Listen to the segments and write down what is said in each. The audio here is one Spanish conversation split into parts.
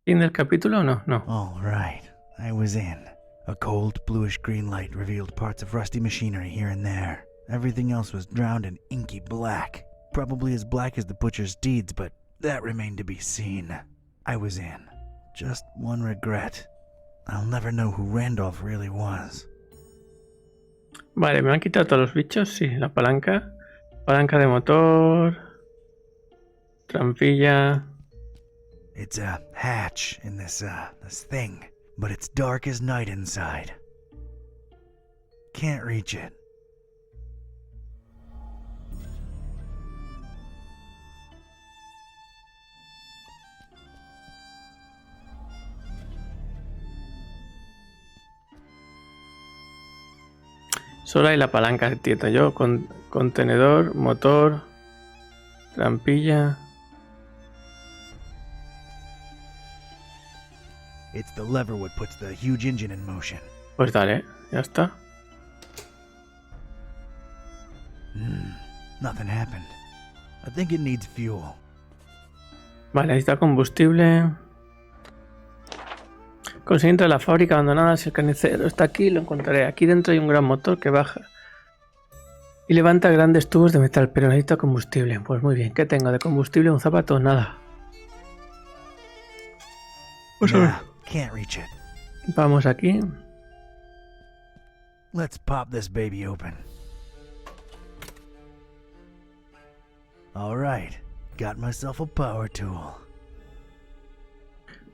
¿Fin del capítulo o no? No. All right, I was in. A cold, bluish-green light revealed parts of rusty machinery here and there. Everything else was drowned in inky black. Probably as black as the butcher's deeds, but that remained to be seen. I was in. Just one regret. I'll never know who Randolph really was. Vale, me han quitado todos los bichos. Sí, la palanca. Palanca de motor. Trampilla. It's a hatch in this thing, but it's dark as night inside. Can't reach it. Solo hay la palanca, entiendo yo. Contenedor, motor, trampilla. It's the lever what puts the huge engine in motion. Pues dale, ya está. Nothing happened. I think it needs fuel. Vale, ahí está combustible. Conseguí entrar a la fábrica abandonada. Si el carnicero está aquí, lo encontraré. Aquí dentro hay un gran motor que baja y levanta grandes tubos de metal, pero necesito combustible. Pues muy bien, ¿qué tengo de combustible? Un zapato, nada. Pues Can't reach it. vamos aquí. Let's pop this baby open. All right, got myself a power tool.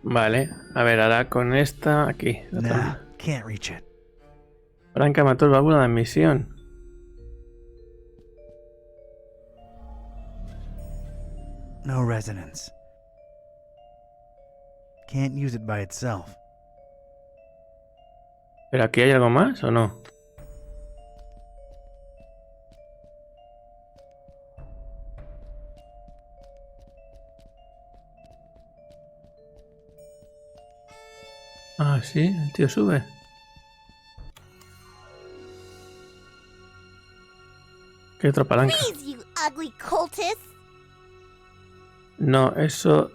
Vale, a ver, ahora con esta aquí. Nah, can't reach it. Palanca motor, válvula de admisión. No resonance. Can't use it by itself. ¿Pero aquí hay algo más o no? Ah, sí, el tío sube. ¿Qué otra palanca? Please, you ugly cultist. No, eso...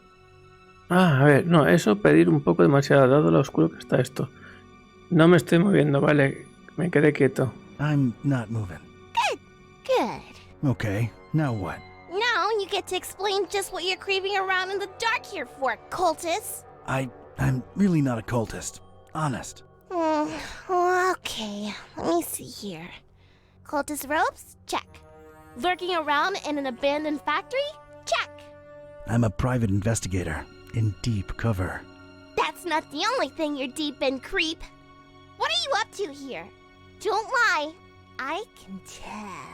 Ah, a ver, no, eso pedir un poco demasiado, dado lo oscuro que está esto. No me estoy moviendo, vale, me quedé quieto. I'm not moving. Good. Okay, now what? Now you get to explain just what you're creeping around in the dark here for, cultist. I'm really not a cultist. Honest. Okay, let me see here. Cultist robes? Check. Lurking around in an abandoned factory? Check. I'm a private investigator in deep cover. That's not the only thing you're deep in, creep. What are you up to here? Don't lie. I can tell.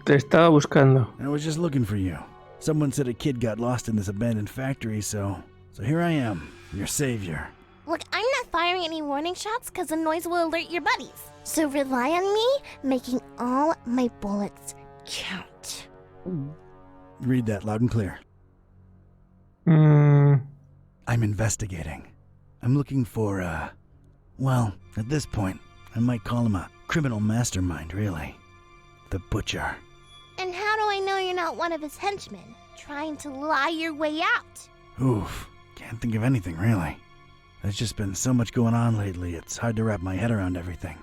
Te estaba buscando. I was just looking for you. Someone said a kid got lost in this abandoned factory, so here I am, your savior. Look, I'm not firing any warning shots because the noise will alert your buddies. So rely on me making all my bullets count. Read that loud and clear. I'm investigating. I'm looking for, well, at this point, I might call him a criminal mastermind, really. The Butcher. And how do I know you're not one of his henchmen, trying to lie your way out? Oof, can't think of anything, really. There's just been so much going on lately, it's hard to wrap my head around everything.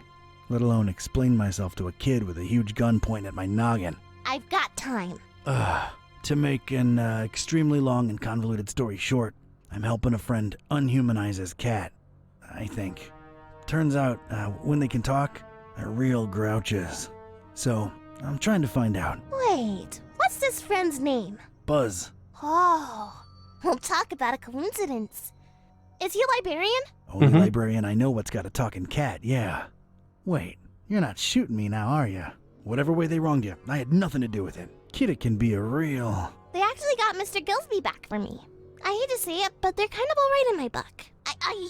Let alone explain myself to a kid with a huge gun pointing at my noggin. I've got time. To make an extremely long and convoluted story short, I'm helping a friend unhumanize his cat, I think. Turns out, when they can talk, they're real grouches. So, I'm trying to find out. Wait, what's this friend's name? Buzz. Oh, we'll talk about a coincidence. Is he a librarian? Only librarian I know what's got a talking cat, yeah. Wait, you're not shooting me now, are you? Whatever way they wronged you, I had nothing to do with it. Kid, it can be a real... They actually got Mr. Gillsby back for me. I hate to say it, but they're kind of alright in my book. I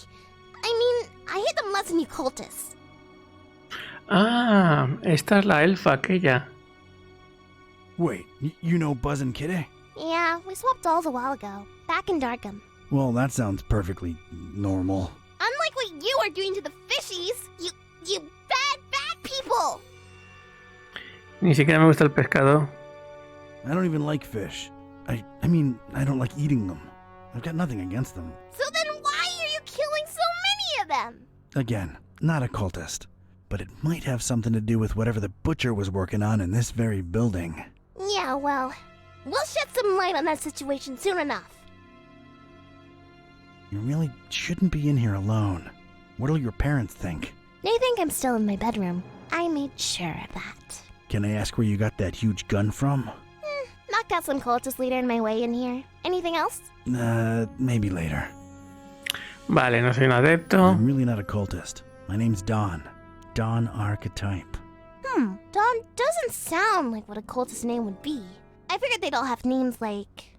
hate them less than you cultists. Ah, esta es la elfa aquella. Wait, you know Buzz and Kitty? Yeah, we swapped dolls a while ago, back in Darkham. Well, that sounds perfectly normal. Unlike what you are doing to the fishies, you bad people! Ni siquiera me gusta el pescado. I don't even like fish. I mean, I don't like eating them. I've got nothing against them. So then why are you killing so many of them? Again, not a cultist. But it might have something to do with whatever the butcher was working on in this very building. Yeah, well, we'll shed some light on that situation soon enough. You really shouldn't be in here alone. What'll your parents think? They think I'm still in my bedroom. I made sure of that. Can I ask where you got that huge gun from? Knocked out some cultist leader in my way in here. Anything else? Maybe later. Vale, no soy un adepto. I'm really not a cultist. My name's Don. Don Archetype. Don doesn't sound like what a cultist name would be. I figured they'd all have names like...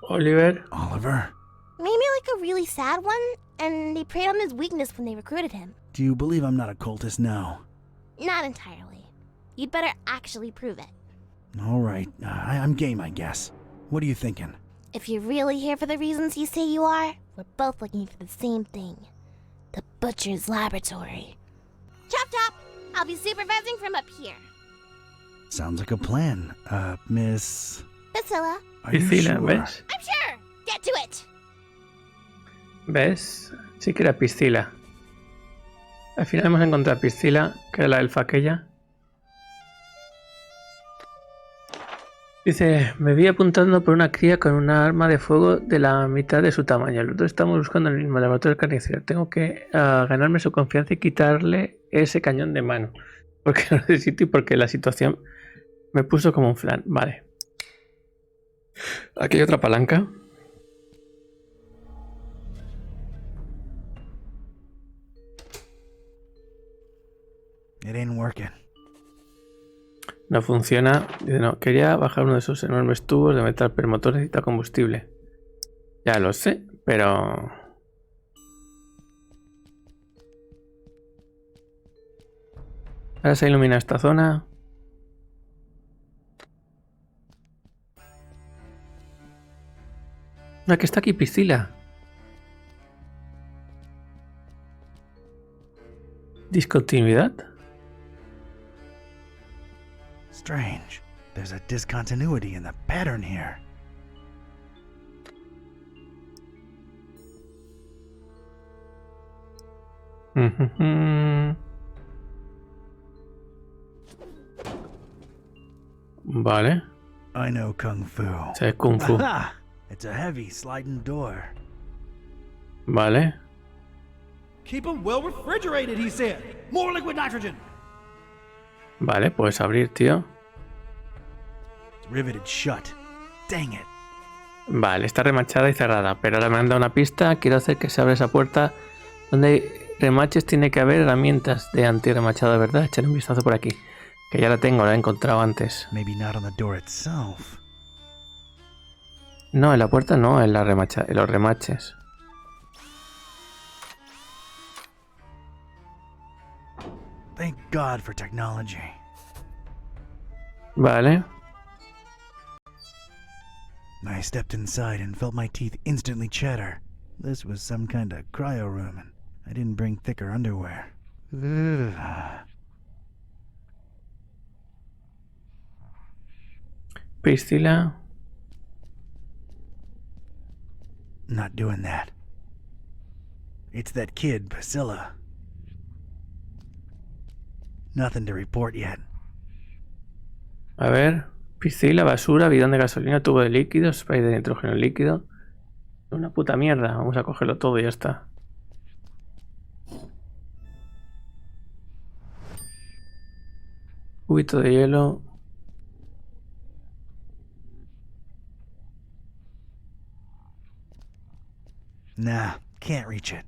Oliver. Oliver? Maybe like a really sad one, and they preyed on his weakness when they recruited him. Do you believe I'm not a cultist now? Not entirely. You'd better actually prove it. Alright, I'm game, I guess. What are you thinking? If you're really here for the reasons you say you are, we're both looking for the same thing. The Butcher's Laboratory. Chop chop! I'll be supervising from up here. Sounds like a plan. Miss... Priscilla. Are you Piscina, sure? ¿ves? I'm sure! Get to it! ¿Ves? Sí que era Piscila. Al final hemos encontrado a Piscila, que era la elfa aquella. Dice, me vi apuntando por una cría con una arma de fuego de la mitad de su tamaño. Los dos estamos buscando el mismo laboratorio carnicero. Tengo que ganarme su confianza y quitarle ese cañón de mano. Porque lo necesito y porque la situación me puso como un flan. Vale. Aquí hay otra palanca. It ain't working. No funciona. Dice, no, quería bajar uno de esos enormes tubos de metal, pero el motor necesita combustible. Ya lo sé, pero... Ahora se ilumina esta zona. Ah, que está aquí Piscila. Discontinuidad. Strange. There's a discontinuity in the pattern here. Vale. I know Kung Fu. Se Kung Fu. Aha! It's a heavy sliding door. Vale. Keep them well refrigerated, he said. More liquid nitrogen. Vale, puedes abrir, tío. It's riveted shut. Dang it. Vale, está remachada y cerrada. Pero ahora me han dado una pista. Quiero hacer que se abra esa puerta. Donde hay remaches tiene que haber herramientas de antirremachado, ¿verdad? Echaré un vistazo por aquí. Que ya la tengo, la he encontrado antes. Maybe not on the door itself. No, en la puerta no, en la remacha, en los remaches. Thank God for technology. Vale. I stepped inside and felt my teeth instantly chatter. This was some kind of cryo room, and I didn't bring thicker underwear. Ugh. Priscila. Not doing that. It's that kid, Priscilla. Nothing to report yet. A ver. Piscila, basura, bidón de gasolina, tubo de líquido, spray de nitrógeno líquido. Una puta mierda. Vamos a cogerlo todo y ya está. Cubito de hielo. Nah, can't reach it.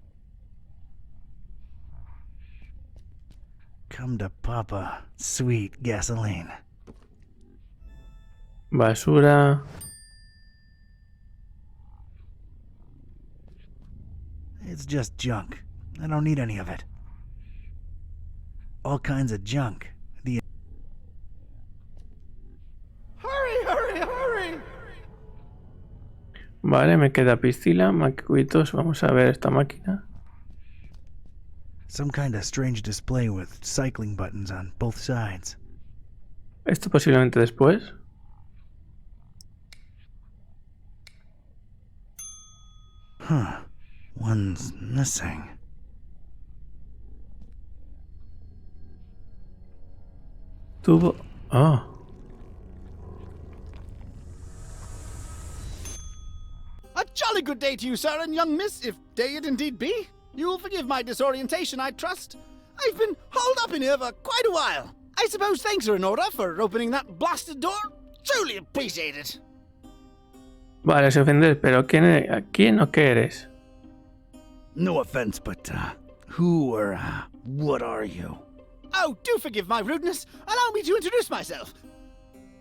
Come to Papa, sweet gasoline. Basura. It's just junk. I don't need any of it. All kinds of junk. Hurry! Vale, me queda Piscila, maquitos. Vamos a ver esta máquina. Some kind of strange display with cycling buttons on both sides. Esto posiblemente después. Huh. One's missing. Tubo... Oh. A jolly good day to you, sir and young miss, if day it indeed be. You will forgive my disorientation, I trust. I've been holed up in here for quite a while. I suppose thanks are in order for opening that blasted door. Truly appreciate it. Vale, se ofender, pero ¿quién o qué eres? No offense, but, who or, what are you? Oh, do forgive my rudeness. Allow me to introduce myself.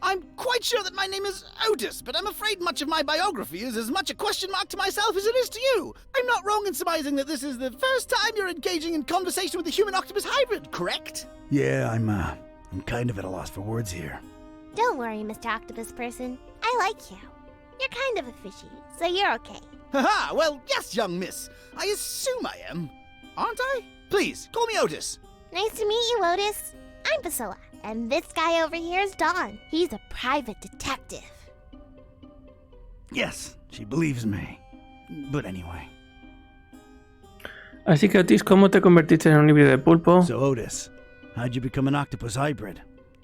I'm quite sure that my name is Otis, but I'm afraid much of my biography is as much a question mark to myself as it is to you. I'm not wrong in surmising that this is the first time you're engaging in conversation with a human-octopus hybrid, correct? Yeah, I'm kind of at a loss for words here. Don't worry, Mr. Octopus Person. I like you. You're kind of a fishy, so you're okay. Haha, well, yes, young miss. I assume I am. Aren't I? Please, call me Otis. Nice to meet you, Otis. I'm Priscilla, and this guy over here is Don. He's a private detective. Yes, she believes me. But anyway. Así que, Otis, ¿cómo te convertiste en un híbrido de pulpo? So, Otis, how'd you become an octopus hybrid?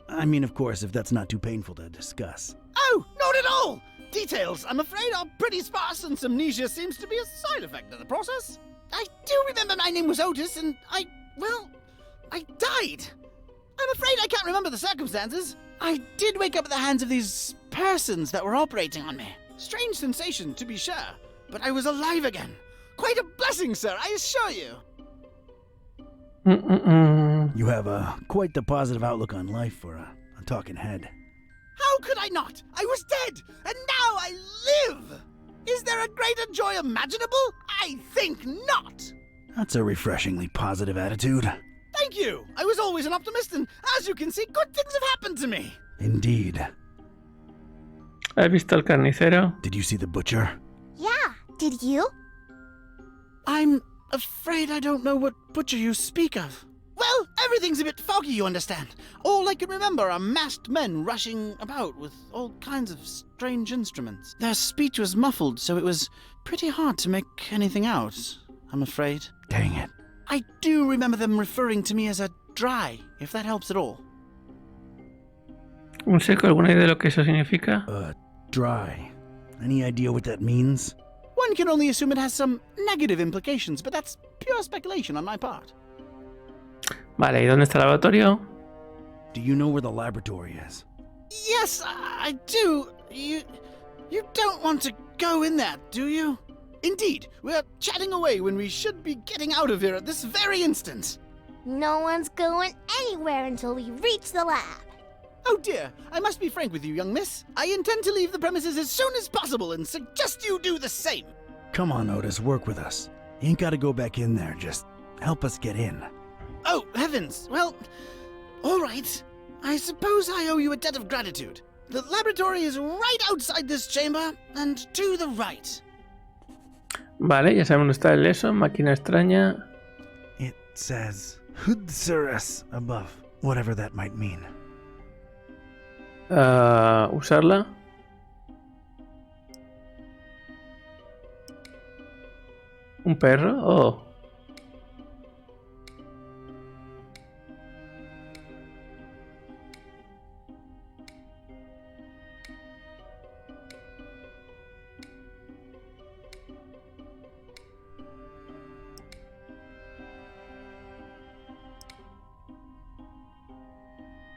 I mean, of course, if that's not too painful to discuss. Oh, not at all! Details, I'm afraid, are pretty sparse, and amnesia seems to be a side effect of the process. I do remember my name was Otis, and I died. I'm afraid I can't remember the circumstances. I did wake up at the hands of these persons that were operating on me. Strange sensation, to be sure, but I was alive again. Quite a blessing, sir, I assure you. You have quite the positive outlook on life for a talking head. How could I not? I was dead, and now I live! Is there a greater joy imaginable? I think not! That's a refreshingly positive attitude. Thank you! I was always an optimist, and as you can see, good things have happened to me! Indeed. ¿Has visto al carnicero? Did you see the butcher? Yeah, did you? I'm afraid I don't know what butcher you speak of. Well, everything's a bit foggy, you understand. All I can remember are masked men rushing about with all kinds of strange instruments. Their speech was muffled, so it was pretty hard to make anything out, I'm afraid. Dang it. I do remember them referring to me as a dry, if that helps at all. ¿Un seco? ¿Alguna idea de lo que eso significa? Dry. Any idea what that means? One can only assume it has some negative implications, but that's pure speculation on my part. Vale, ¿y dónde está el laboratorio? Do you know where the laboratory is? Yes, I do. You don't want to go in there, do you? Indeed, we're chatting away when we should be getting out of here at this very instant. No one's going anywhere until we reach the lab. Oh dear, I must be frank with you, young miss. I intend to leave the premises as soon as possible and suggest you do the same. Come on, Otis, work with us. You ain't gotta go back in there, just help us get in. Oh, heavens. Well, all right. I suppose I owe you a debt of gratitude. The laboratory is right outside this chamber and to the right. Vale, ya sabemos dónde está el eso, máquina extraña. It says Hudsurus above, whatever that might mean. Usarla. ¿Un perro? Oh.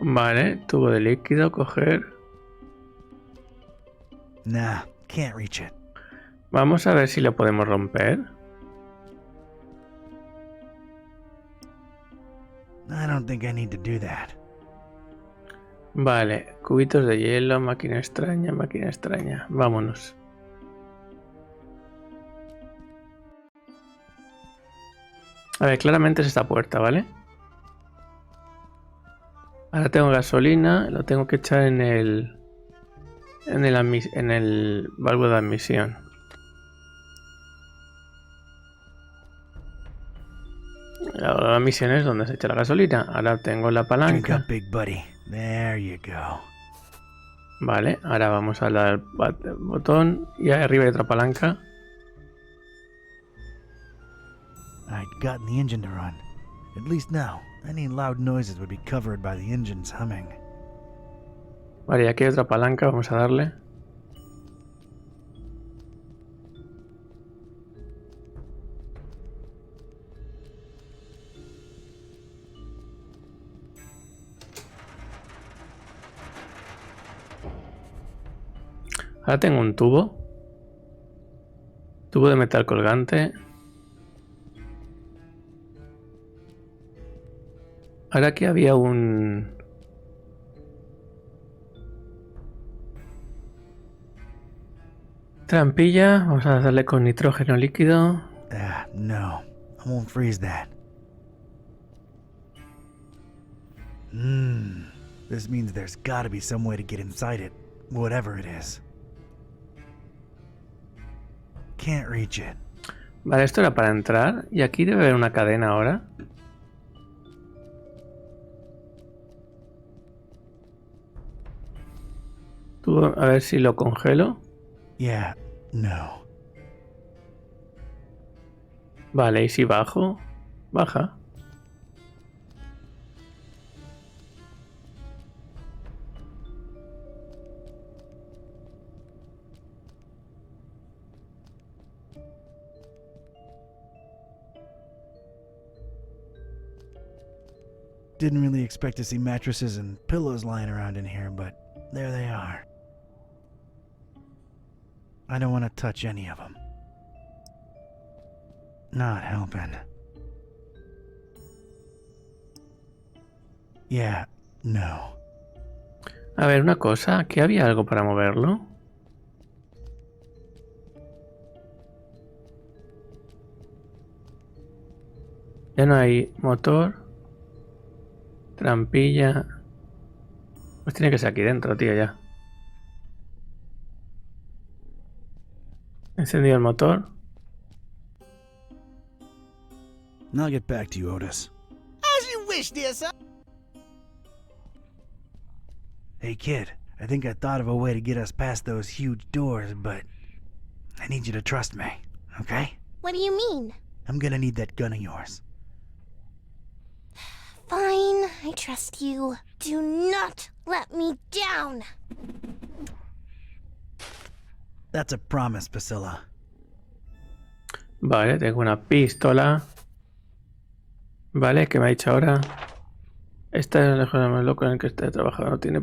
Vale, tubo de líquido, coger. Nah, can't reach it. Vamos a ver si lo podemos romper. I don't think I need to do that. Vale, cubitos de hielo, máquina extraña, máquina extraña. Vámonos. A ver, claramente es esta puerta, ¿vale? Ahora tengo gasolina, lo tengo que echar en el válvulo de admisión. La válvula de admisión es donde se echa la gasolina. Ahora tengo la Drink palanca. up, big buddy. There you go. Vale, ahora vamos a dar al botón y ahí arriba hay otra palanca. I'd gotten the engine to run. At least now, any loud noises would be covered by the engine's humming. Vale, y aquí hay otra palanca, vamos a darle. Ahora tengo un tubo. Tubo de metal colgante. Ahora aquí había un... trampilla. Vamos a darle con nitrógeno líquido. No. I won't freeze that. This means there's gotta be some way to get inside it. Whatever it is. Can't reach it. Vale, esto era para entrar. Y aquí debe haber una cadena ahora. Tubo, a ver si lo congelo. Yeah, no. Vale, y si bajo, baja. Didn't really expect to see mattresses and pillows lying around in here, but there they are. I don't want to touch any of them. Not helping. Yeah, no. A ver, una cosa. Aquí había algo para moverlo. Ya no hay motor. Trampilla. Pues tiene que ser aquí dentro, tío, ya. He encendido el motor. I'll get back to you, Otis. As you wish, dear sir. Hey, kid, I think I thought of a way to get us past those huge doors, but I need you to trust me, okay? What do you mean? I'm gonna need that gun of yours. Fine, I trust you. Do not let me down. That's a promise, Priscilla. Vale, tengo una pistola. Vale, ¿qué me ha dicho ahora? Esta es la cosa más loca en el que está trabajando. No tiene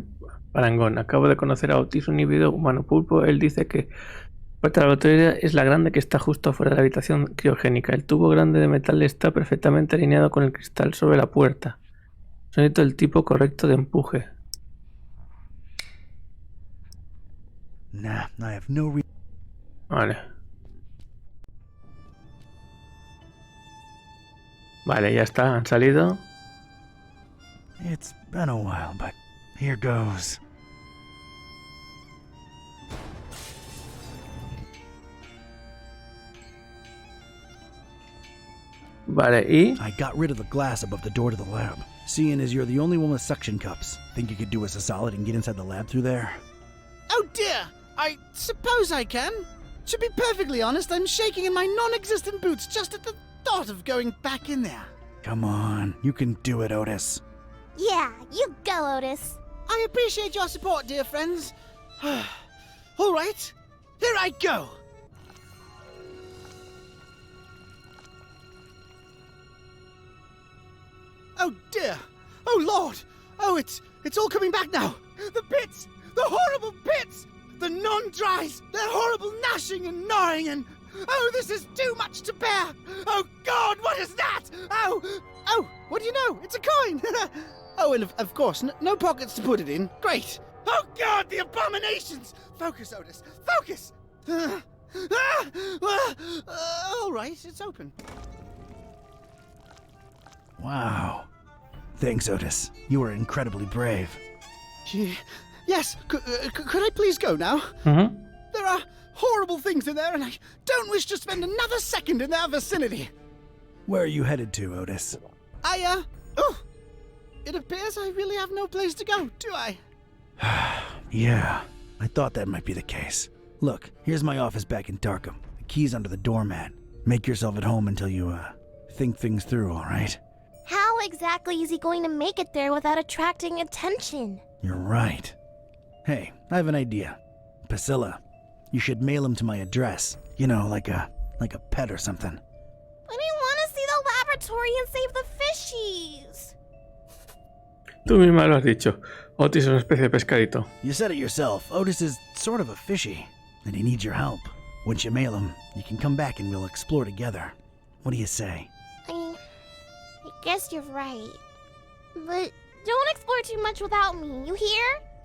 parangón. Acabo de conocer a Otis, un individuo humano pulpo. Él dice que la puerta de la laboratorio es la grande que está justo afuera de la habitación criogénica. El tubo grande de metal está perfectamente alineado con el cristal sobre la puerta. Sonido del tipo correcto de empuje. Nah, I have no reason. Vale. Vale, ya está, han salido. It's been a while, but here goes. Vale, y... I got rid of the glass above the door to the lab. Seeing as you're the only one with suction cups, think you could do us a solid and get inside the lab through there? Oh dear, I suppose I can. To be perfectly honest, I'm shaking in my non-existent boots just at the thought of going back in there. Come on, you can do it, Otis. Yeah, you go, Otis. I appreciate your support, dear friends. All right, here I go. Oh dear! Oh Lord! Oh, it's all coming back now! The pits! The horrible pits! The non-dries! Their horrible gnashing and gnawing and... Oh, this is too much to bear! Oh God, what is that? Oh! Oh, what do you know? It's a coin! Oh, and of course, no pockets to put it in. Great! Oh God, the abominations! Focus, Otis! Focus! All right, it's open. Wow. Thanks, Otis. You were incredibly brave. Yes, could I please go now? Mm-hmm. There are horrible things in there, and I don't wish to spend another second in their vicinity. Where are you headed to, Otis? Oh, it appears I really have no place to go, do I? Yeah, I thought that might be the case. Look, here's my office back in Darkham. The key's under the doormat. Make yourself at home until you, think things through, alright? How exactly is he going to make it there without attracting attention? You're right. Hey, I have an idea. Priscilla, you should mail him to my address. You know, like a pet or something. I didn't want to see the laboratory and save the fishies. Tú misma lo has dicho. Otis es una especie de pescadito. You said it yourself. Otis is sort of a fishy, and he needs your help. Once you mail him, you can come back and we'll explore together. What do you say? I guess you're right. But don't explore too much without me, you hear?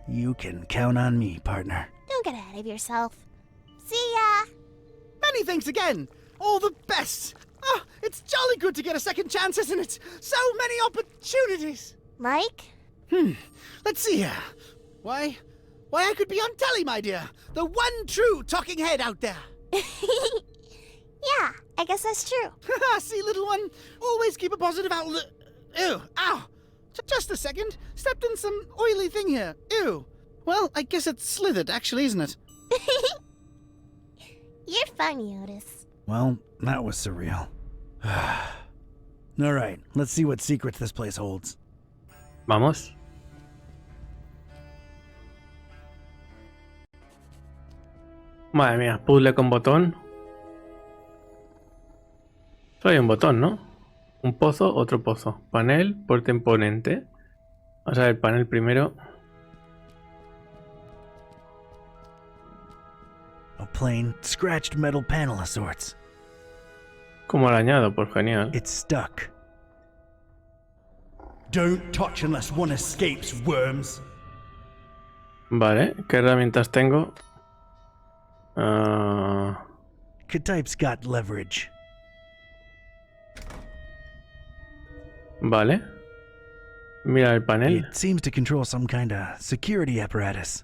You can count on me, partner. Don't get ahead of yourself. See ya! Many thanks again. All the best. Oh, it's jolly good to get a second chance, isn't it? So many opportunities. Like? Let's see here. Why, I could be on telly, my dear. The one true talking head out there. Yeah, I guess that's true. See, little one, always keep a positive outlook. Ew, ow. Just a second. Stepped in some oily thing here. Ew. Well, I guess it's slithered, actually, isn't it? You're funny, Otis. Well, that was surreal. Alright, let's see what secrets this place holds. Vamos. Madre mía, puzzle con botón. Solo hay un botón, ¿no? Un pozo, otro pozo. Panel, puerta imponente. Vamos a ver el panel primero. A plain, scratched metal panel of sorts. ¿Cómo lo añado? Pues genial. It's stuck. Don't touch unless one escapes, worms. Vale, ¿qué herramientas tengo? K-Type's got leverage. Vale. Mira el panel. It seems to control some kind of security apparatus.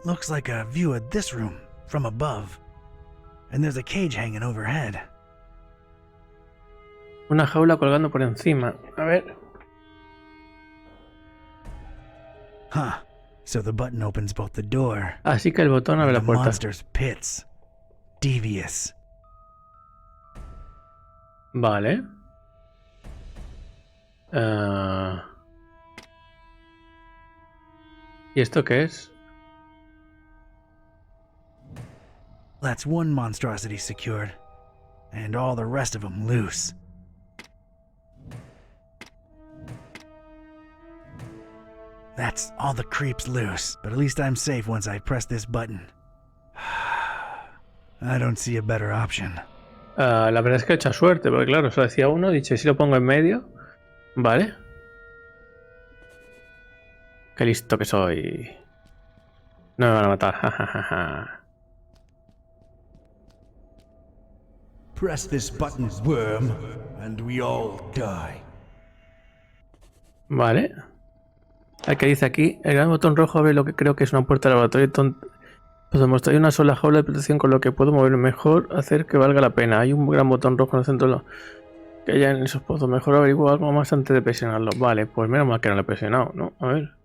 Looks like a view of this room from above. And there's a cage hanging overhead. Una jaula colgando por encima. A ver. Huh. So the button opens both the door Así que el botón abre and la the puerta. monster's pits. Devious. Vale. ¿Y esto qué es? That's one monstrosity secured. And all the rest of them loose. That's all the creeps loose, but at least I'm safe once I press this button. I don't see a better option. La verdad es que he hecho suerte, porque claro, solo decía uno, dicho, ¿y si lo pongo en medio? Vale. Qué listo que soy. No me van a matar, jajaja. Press this button, worm, and we all die. Vale. ¿Qué dice aquí? El gran botón rojo abre lo que creo que es una puerta de laboratorio. Pues demostré una sola jaula de protección con lo que puedo mover mejor, hacer que valga la pena. Hay un gran botón rojo en el centro que haya en esos pozos. Mejor averiguo algo más antes de presionarlo. Vale, pues menos mal que no lo he presionado, ¿no? A ver.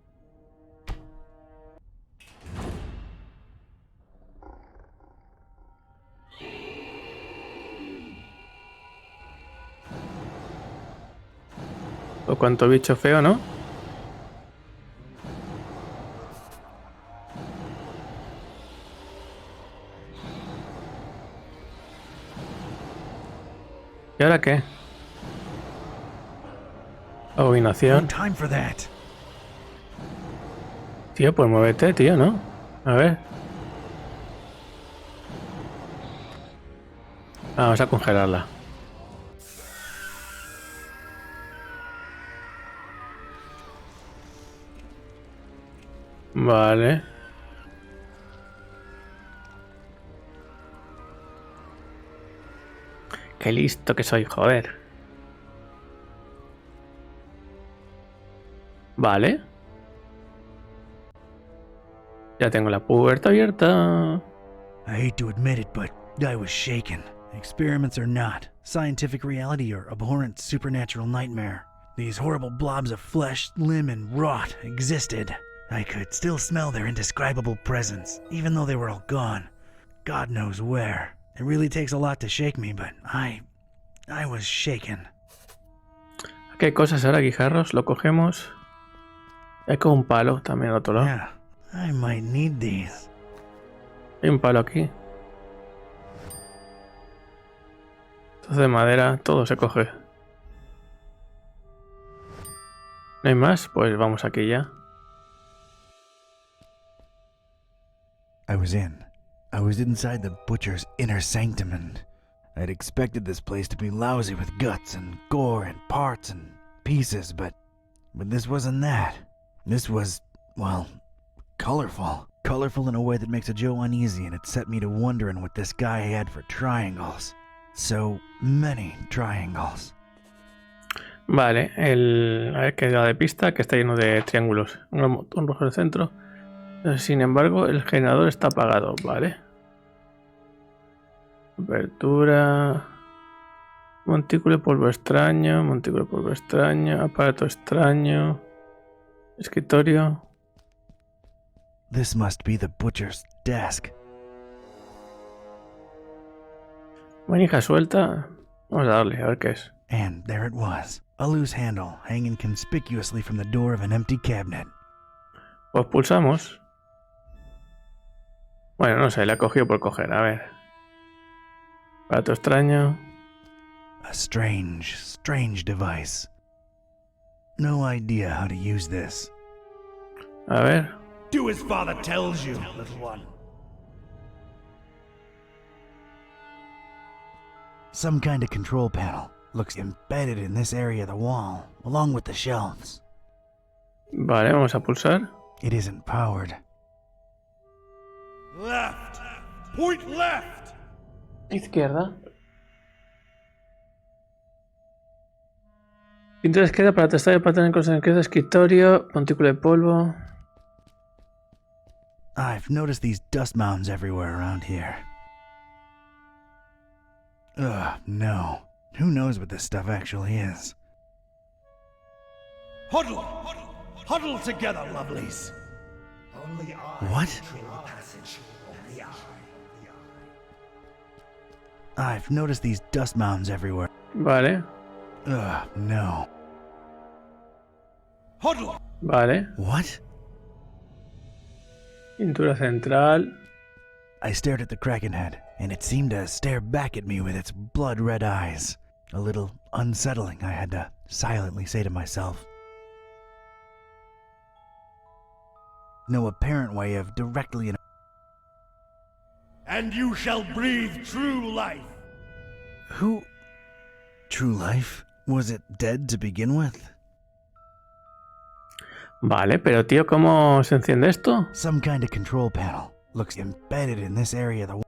O cuánto bicho feo, ¿no? ¿Y ahora qué? Abominación. No time for that. Tío, pues muévete, tío, ¿no? A ver. Vamos a congelarla. Vale. Qué listo que soy, joder. Vale. Ya tengo la puerta abierta. I hate to admit it, but I was shaken. Experiments or not, scientific reality or abhorrent supernatural nightmare, these horrible blobs of flesh, limb, and rot existed. I could still smell their indescribable presence, even though they were all gone. God knows where. It really takes a lot to shake me, but I was shaken. Aquí hay cosas ahora, guijarros, lo cogemos. Hay como un palo también al otro lado. Yeah, I might need these. Hay un palo aquí. Trozo de madera, todo se coge. ¿No hay más? Pues vamos aquí ya. I was inside the butcher's inner sanctum, and I'd expected this place to be lousy with guts and gore and parts and pieces, but this wasn't that. This was, well, colorful. Colorful in a way that makes a Joe uneasy, and it set me to wondering what this guy had for triangles. So many triangles. Vale, a ver qué da de pista, que está lleno de triángulos. Un botón rojo en el centro. Sin embargo, el generador está apagado, vale. Apertura. Montículo de polvo extraño, aparato extraño. Escritorio. This must be the butcher's desk. Manija suelta. Vamos a darle, a ver qué es. And there it was, a loose handle hanging conspicuously from the door of an empty cabinet. Pues pulsamos. Bueno, no sé, la he cogido por coger, a ver. Aparato extraño. A strange device. No idea how to use this. A ver. Do as father tells you, little one. Some kind of control panel. Looks embedded in this area of the wall, along with the shelves. Vale, vamos a pulsar. It isn't powered. Left! Point left! Izquierda. Pintura izquierda para testar el patrón en cosa izquierda, escritorio, montículo de polvo. I've noticed these dust mounds everywhere around here. Ugh, no. Who knows what this stuff actually is? Huddle! Huddle together, lovelies! What? I've noticed these dust mounds everywhere. Vale, Ugh, no. Huddle! vale. What? Pintura central. I stared at the Kraken head, and it seemed to stare back at me with its blood-red eyes. A little unsettling, I had to silently say to myself. No apparent way of directly... And you shall breathe true life! Who... True life? Was it dead to begin with? Vale, pero tío, ¿cómo se enciende esto? Some kind of control panel. Looks embedded in this area of the...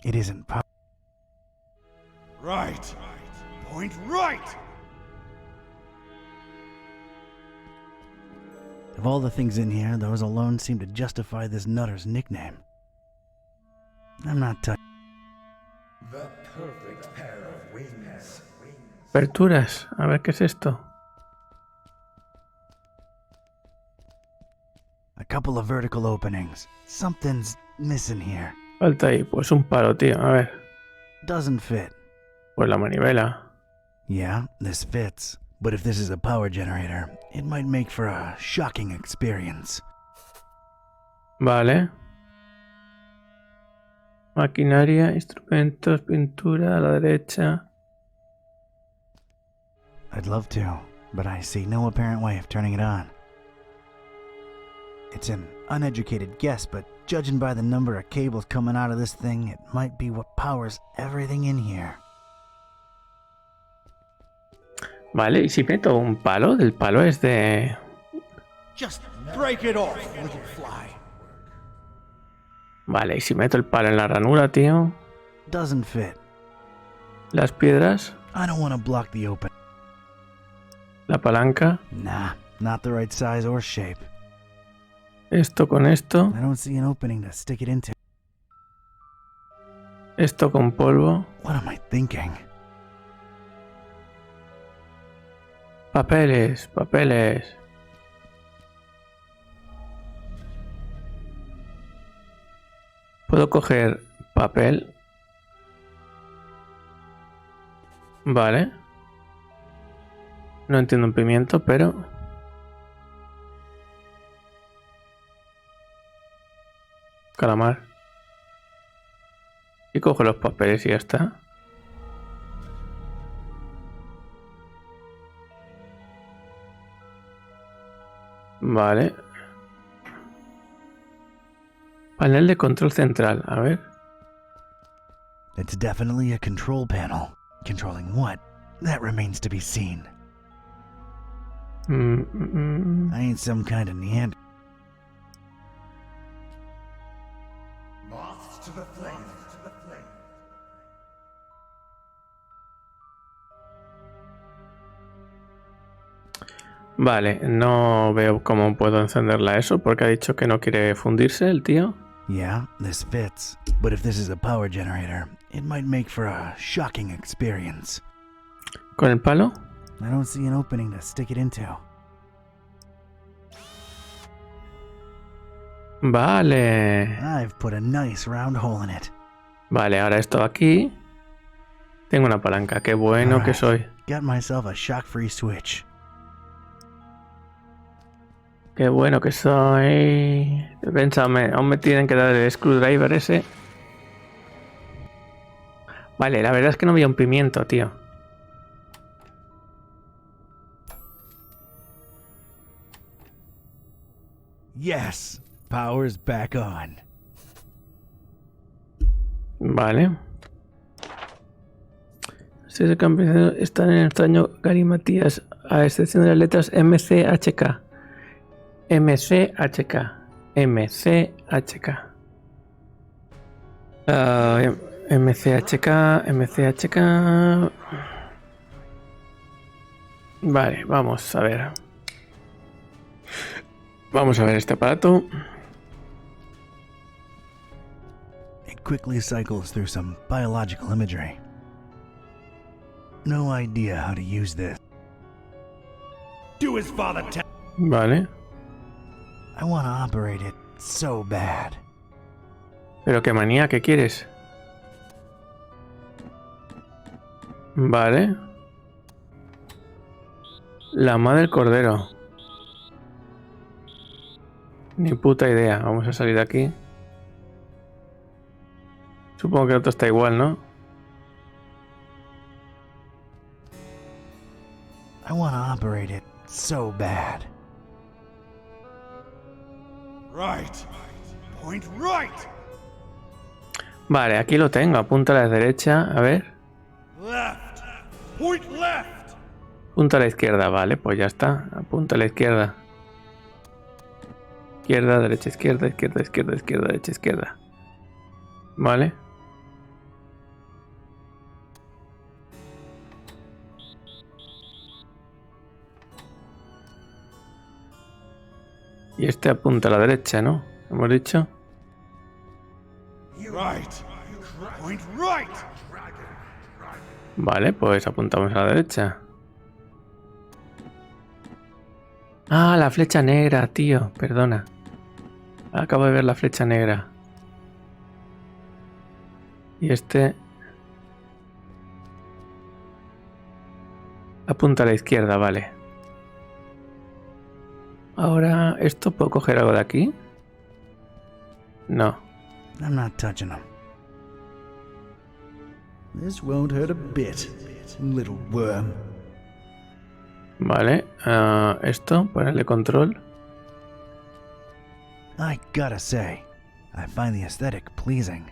It isn't powered. Right! Point right! Of all the things in here, those alone seem to justify this nutter's nickname. I'm not touching. The perfect pair of wings. Aperturas. A ver qué es esto. A couple of vertical openings. Something's missing here. Falta ahí. Pues un palo, tío. A ver. Doesn't fit. Pues la manivela. Yeah, this fits. But if this is a power generator, it might make for a shocking experience. Vale. Maquinaria, instrumentos, pintura a la derecha. I'd love to, but I see no apparent way of turning it on. It's an uneducated guess, but judging by the number of cables coming out of this thing, it might be what powers everything in here. Vale, y si meto un palo, del palo es de... Just break it off, little fly. Vale, y si meto el palo en la ranura, tío. Doesn't fit. Las piedras, I don't want to block the open. la palanca, Nah, not the right size or shape. esto con esto. I don't see an opening to stick it into. Esto con polvo. What am I thinking? Papeles, papeles. Puedo coger papel. Vale. No entiendo un pimiento, pero... Calamar. Y cojo los papeles y ya está. Vale. Panel de control central, a ver. It's definitely a control panel. Controlling what? That remains to be seen. I ain't some kind of Neanderthal. Moths to the flame. Vale, no veo cómo puedo encenderla eso porque ha dicho que no quiere fundirse el tío. Yeah, this fits. But if this is a power generator, it might make for a shocking experience. ¿Con el palo? I don't see an opening to stick it into. Vale. I've put a nice round hole in it. Vale, ahora esto aquí. Tengo una palanca, qué bueno que Alright. soy. Got myself a shock-free switch. Qué bueno que soy. Pensame, aún me tienen que dar el screwdriver ese. Vale, la verdad es que no había un pimiento, tío. Yes, power's back on. Vale. Si ese campesino está en el extraño galimatías, a excepción de las letras MCHK. MCHK. MCHK. MCHK. MCHK. Vale, vamos a ver. Vamos a ver este aparato. It quickly cycles through some biological imagery. No idea how to use this. Do as father tells. Vale. I want to operate it so bad. Pero qué manía, ¿qué quieres? Vale. La madre del cordero. Ni puta idea. Vamos a salir de aquí. Supongo que el otro está igual, ¿no? I want to operate it so bad. Right. Point right. Vale, aquí lo tengo. Apunta a la derecha. A ver. Left. Point left. Apunta a la izquierda. Vale, pues ya está. Apunta a la izquierda. Izquierda, derecha, izquierda, izquierda, izquierda, izquierda, derecha, izquierda. Vale. Y este apunta a la derecha, ¿no? ¿Hemos dicho? Right. Point right. Vale, pues apuntamos a la derecha. Ah, la flecha negra, tío. Perdona. Acabo de ver la flecha negra. Y este... apunta a la izquierda, vale. Ahora, ¿esto puedo coger algo de aquí? No. I'm not touching them. This won't hurt a bit, little worm. Vale. Esto, ponerle control. I gotta say, I find the aesthetic pleasing.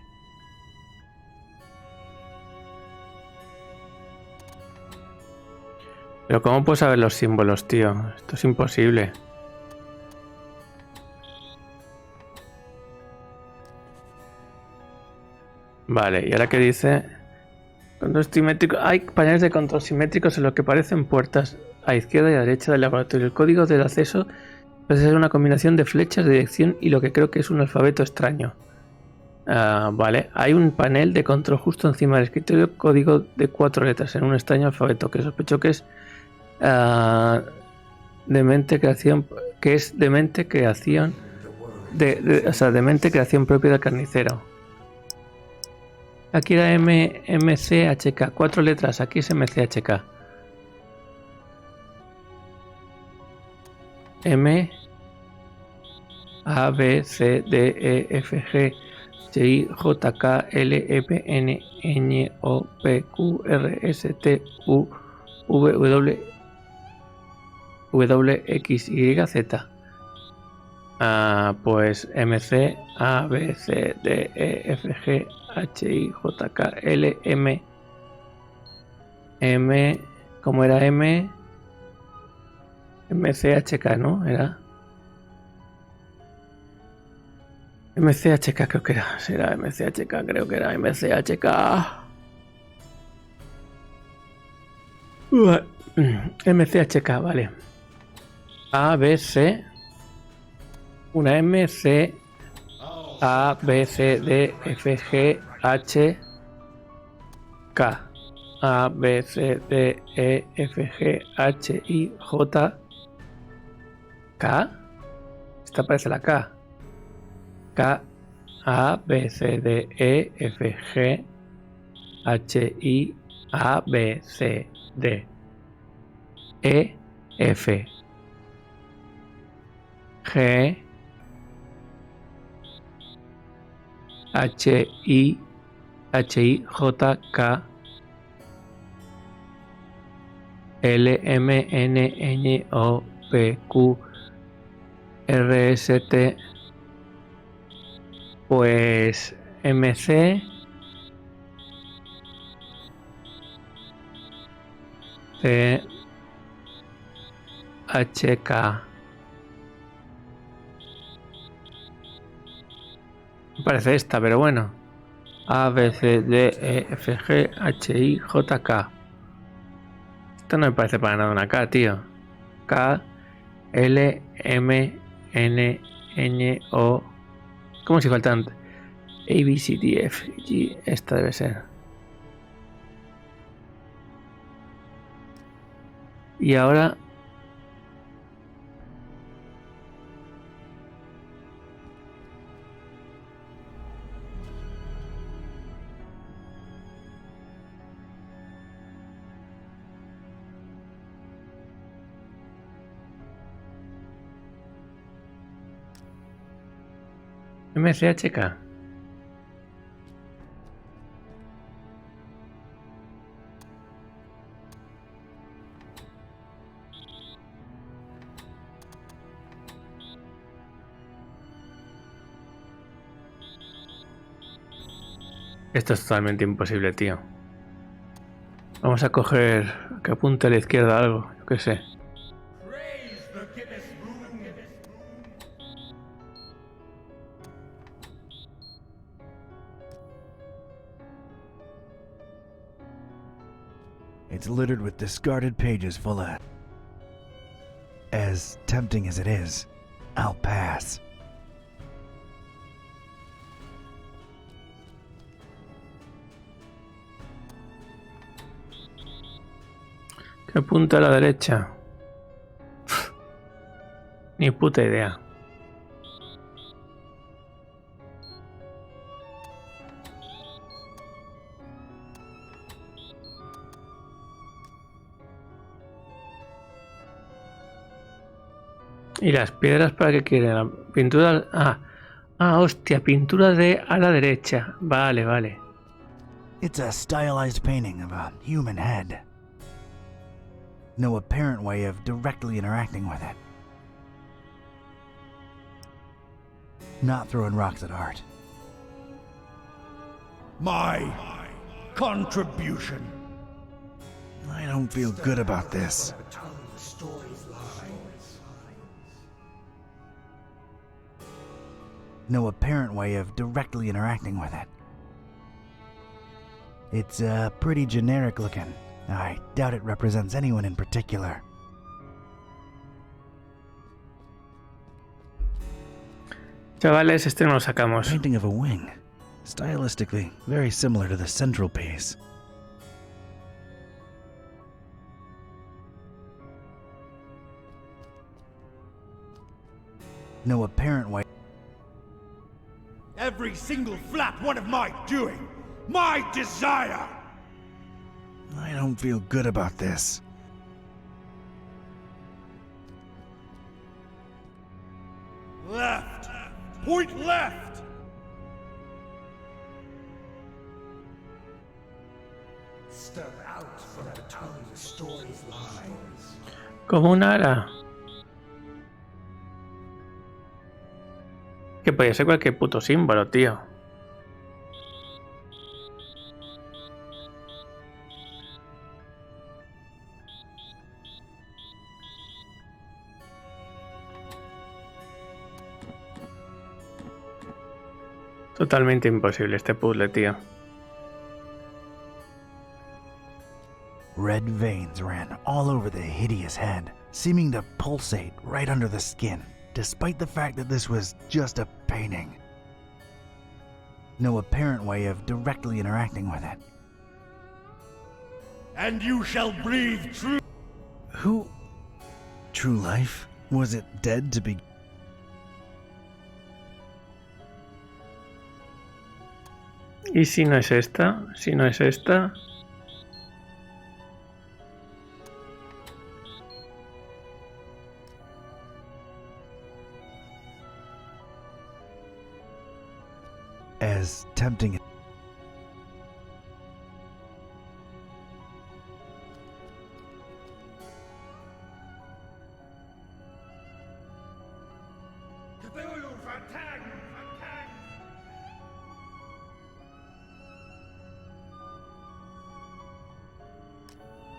Pero ¿cómo puedo saber los símbolos, tío? Esto es imposible. Vale, y ahora que dice... Control simétrico. Hay paneles de control simétricos en los que parecen puertas a izquierda y a derecha del laboratorio. El código del acceso puede ser una combinación de flechas de dirección y lo que creo que es un alfabeto extraño. Vale, hay un panel de control justo encima del escritorio, código de 4 letras en un extraño alfabeto que sospecho que es demente creación, o sea, demente creación propia del carnicero. Aquí era MCHK, 4 letras, aquí es MCHK. M A B C D E F G H I J K L M N N O P Q R S T U V W X Y Z. Pues M C A B C D E F G H I J K L M ¿cómo era MCHK, ¿no? Era MCHK, creo que era. Será MCHK, creo que era MCHK. MCHK, vale. A, B, C. Una M, C, A, B, C, D, F, G, H, K. A, B, C, D, E, F, G, H, I, J, K. Esta parece la K. K, A, B, C, D, E, F, G, H, I, A, B, C, D, E, F, G, H, I, J, K, L, M, N, N, O, P, Q, R, S, T. Pues MC C HK. Me parece esta, pero bueno. A, B, C, D, E, F, G, H, I, J, K. Esto no me parece para nada una K, tío. K, L, M, N, N, O. ¿Cómo si faltan? A, B, C, D, F, G. Esta debe ser. Y ahora... MCHK. Esto es totalmente imposible, tío. Vamos a coger que apunte a la izquierda algo, yo qué sé. It's littered with discarded pages full of... As tempting as it is, I'll pass. Que apunta a la derecha. Ni puta idea. ¿Y las piedras para qué quieren? La pintura... hostia, pintura a la derecha. Vale, vale. It's a stylized painting of a human head. No apparent way of directly interacting with it. Not throwing rocks at art. My contribution. I don't feel good about this. No apparent way of directly interacting with it. It's pretty generic looking. I doubt it represents anyone in particular. Chavales, este no lo sacamos. Painting of a wing. Stylistically, very similar to the central piece. No apparent way. Every single flap one of my doing. My desire! I don't feel good about this. Left! Point left! Step out from between the story's lines. Como un ara. Que podía ser cualquier puto símbolo, tío. Totalmente imposible este puzzle, tío. Red veins ran all over the hideous head, seeming to pulsate right under the skin, despite the fact that this was just a painting. No apparent way of directly interacting with it. And you shall breathe true. Who? True life? Was it dead to be? ¿Y si no es esta? Si no es esta. As tempting. Cthulhu, attack! Attack!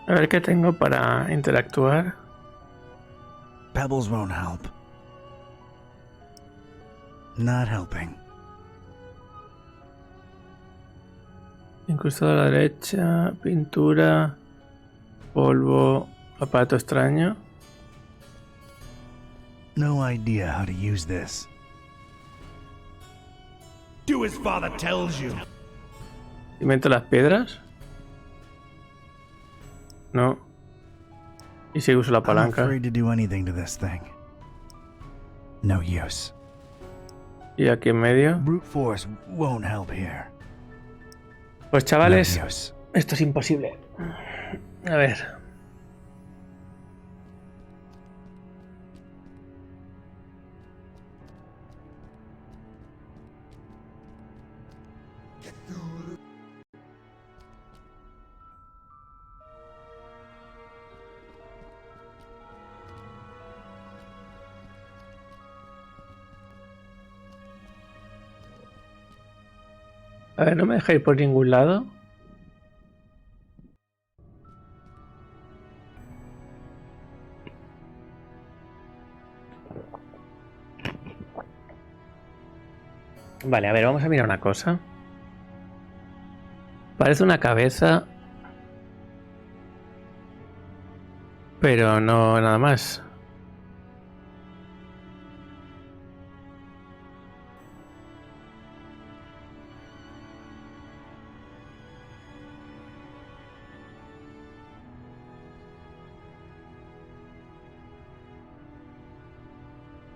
A ver qué tengo para interactuar. Pebbles won't help. Not helping. Incrustado a la derecha, pintura, polvo, aparato extraño. No idea how to use this. Do as father tells you. ¿Invento las piedras? No. ¿Y si uso la I'm palanca? afraid to do anything to this thing. No use. ¿Y aquí en medio? Brute force won't help here. Pues chavales, No use. esto es imposible. A ver. A ver, no me deja ir por ningún lado. Vale, a ver, vamos a mirar una cosa. Parece una cabeza, pero no nada más.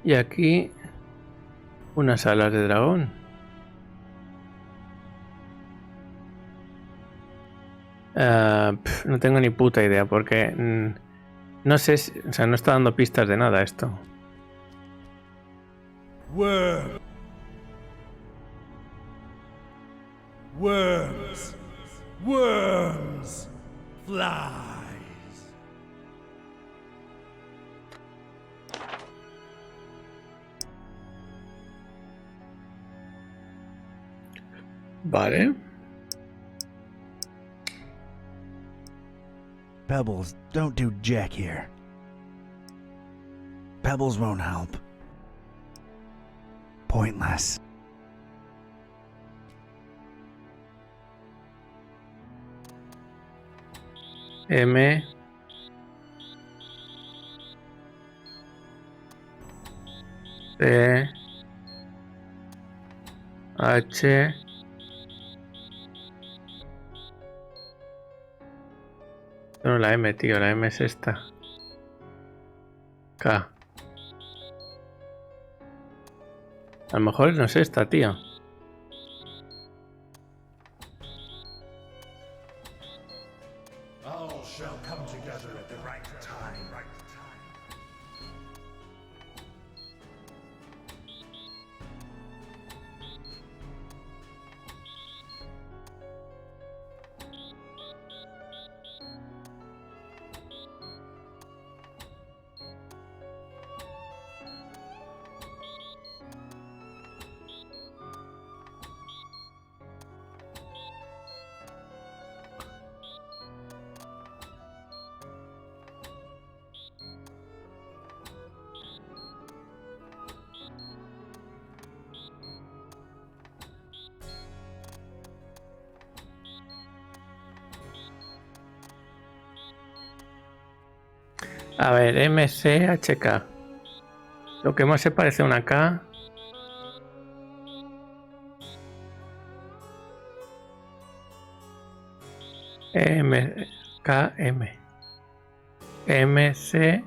Y aquí unas alas de dragón. No tengo ni puta idea porque no sé, o sea, no está dando pistas de nada esto. Worm. Worms. Worms. Flies. Vale. Pebbles don't do jack here. Pebbles won't help. Pointless. M. C. H. no es la M, tío. La M es esta. K. A lo mejor no es esta, tío. All shall come together at the right time. A ver, MCHK. Lo que más se parece a una K. KM. MCH.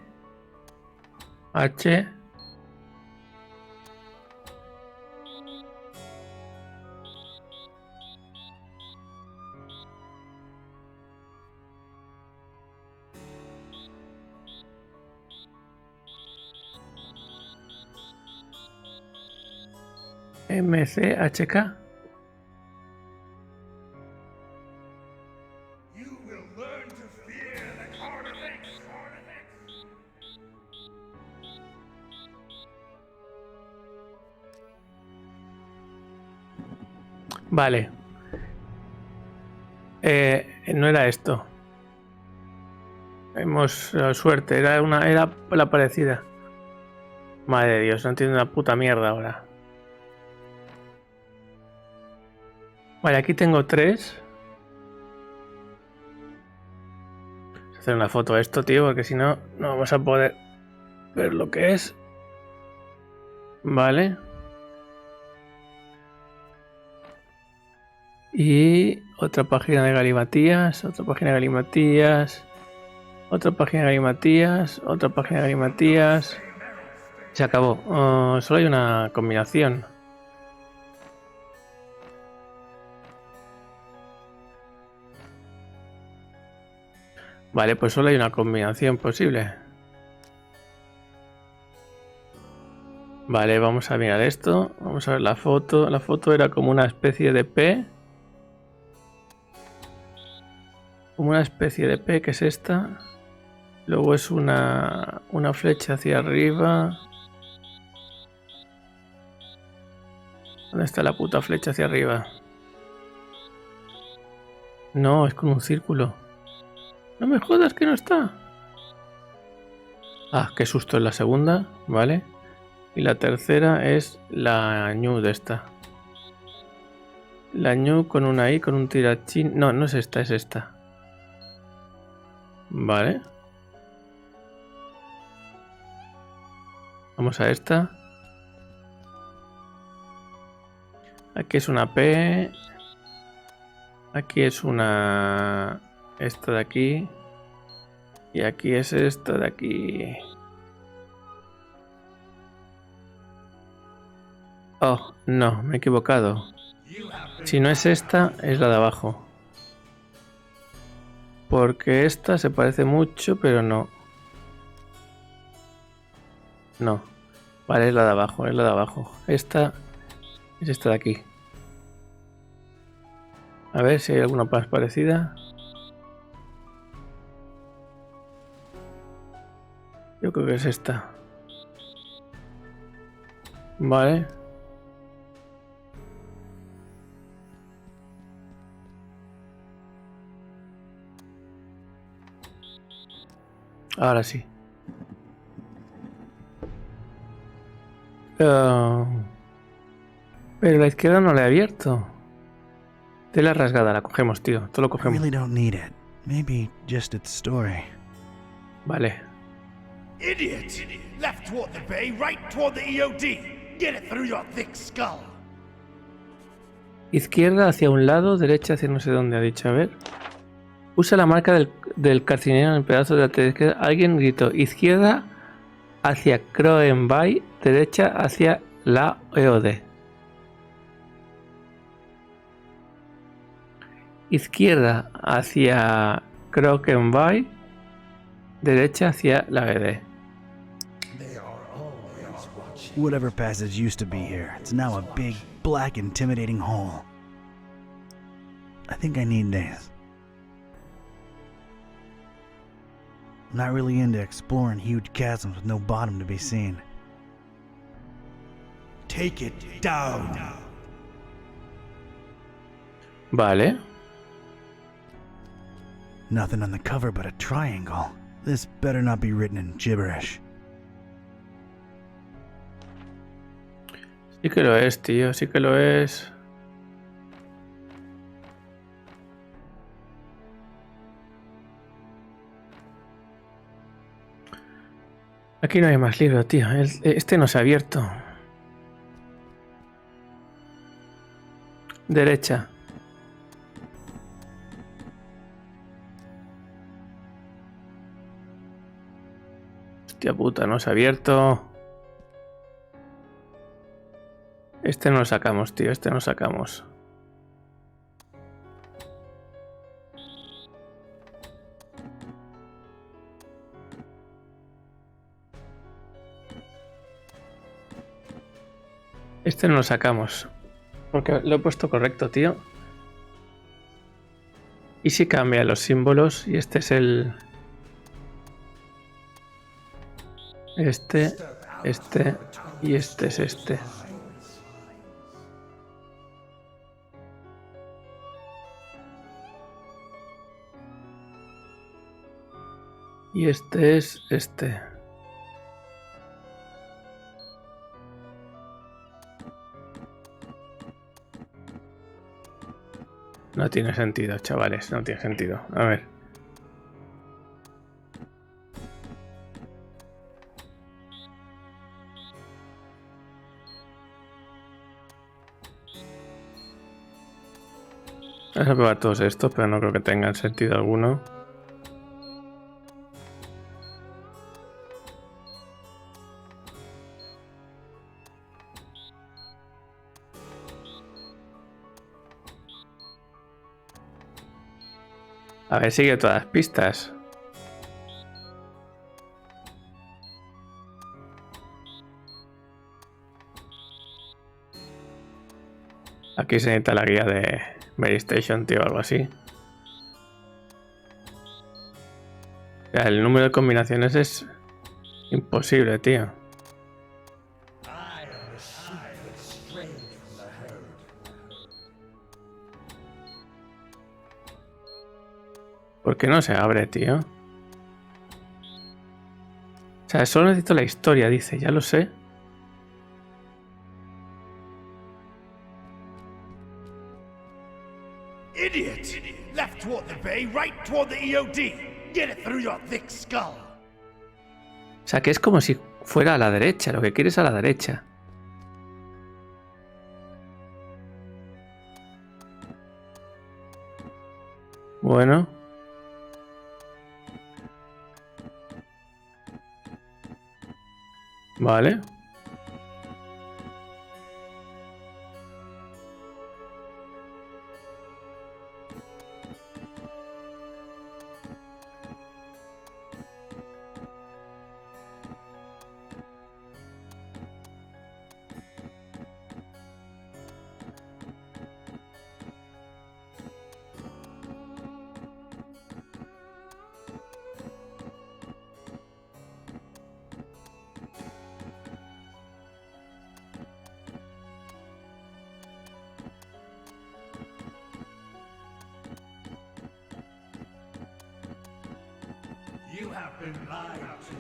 MCHK. You will learn to fear the carnivores. Vale. No era esto. Hemos suerte. Era la parecida. Madre de Dios, no entiendo una puta mierda ahora. Vale, aquí tengo 3. Voy a hacer una foto de esto, tío, porque si no, no vamos a poder ver lo que es. Vale. Y otra página de galimatías, otra página de galimatías, otra página de galimatías, otra página de galimatías. Se acabó. Solo hay una combinación. Vale, pues solo hay una combinación posible. Vale, vamos a mirar esto. Vamos a ver la foto. La foto era como una especie de P. Como una especie de P, que es esta. Luego es una flecha hacia arriba. ¿Dónde está la puta flecha hacia arriba? No, es con un círculo. No me jodas que no está. Ah, qué susto es la segunda, vale. Y la tercera es la ñu de esta. La ñu con una I, con un tirachín. No, no es esta, es esta. Vale. Vamos a esta. Aquí es una P. Aquí es una... Esta de aquí. Y aquí es esta de aquí. Oh, no, me he equivocado. Si no es esta, es la de abajo. Porque esta se parece mucho, pero no. No. Vale, es la de abajo, es la de abajo. Esta es esta de aquí. A ver si hay alguna más parecida. Yo creo que es esta. Vale. Ahora sí. Pero la izquierda no la he abierto. Tela rasgada, la cogemos, tío. Todo lo I cogemos. really don't need it. Maybe just its story. Vale. Idiot! Left toward the bay, right toward the EOD. Get it through your thick skull. Izquierda hacia un lado, derecha hacia no sé dónde ha dicho. A ver. Usa la marca del carcinero en el pedazo de la izquierda. Alguien gritó izquierda hacia Croenby, derecha hacia la EOD. Izquierda hacia Croenby, derecha hacia la EOD. Whatever passage used to be here, it's now a big, black, intimidating hole. I think I need this. I'm not really into exploring huge chasms with no bottom to be seen. Take it down. Vale. Nothing on the cover but a triangle. This better not be written in gibberish. Sí que lo es, tío, sí que lo es. Aquí no hay más libros, tío. Este no se ha abierto. Derecha. Hostia puta, no se ha abierto. Este no lo sacamos, tío. Este no lo sacamos. Este no lo sacamos. Porque lo he puesto correcto, tío. Y si cambia los símbolos. Y este es el... Este y este es este. Y este es este. No tiene sentido, chavales, no tiene sentido. A ver. Vamos a probar todos estos, pero no creo que tengan sentido alguno. A ver, sigue todas las pistas. Aquí se necesita la guía de Mary Station, tío, o algo así. O sea, el número de combinaciones es imposible, tío. ¿Por qué no se abre, tío? O sea, solo necesito la historia, dice, ya lo sé. Idiot! Left toward the bay, right toward the EOD. Get it through your thick skull. O sea, que es como si fuera a la derecha, lo que quieres a la derecha. Bueno. Vale. You have been lied to.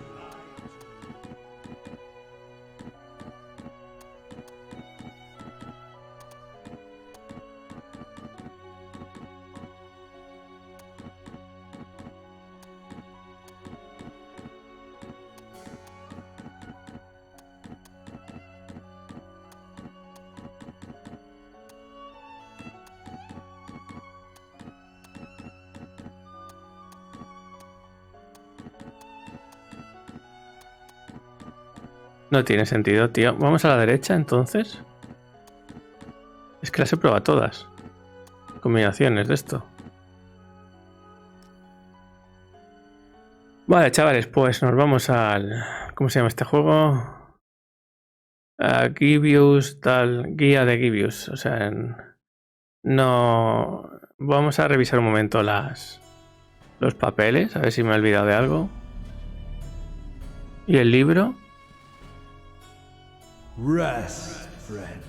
No tiene sentido, tío. Vamos a la derecha, entonces. Es que las he probado todas. Combinaciones de esto. Vale, chavales, pues nos vamos al... ¿Cómo se llama este juego? A Gibbous, tal... Guía de Gibbous. O sea, no... Vamos a revisar un momento los papeles, a ver si me he olvidado de algo. ¿Y el libro? Rest, friend.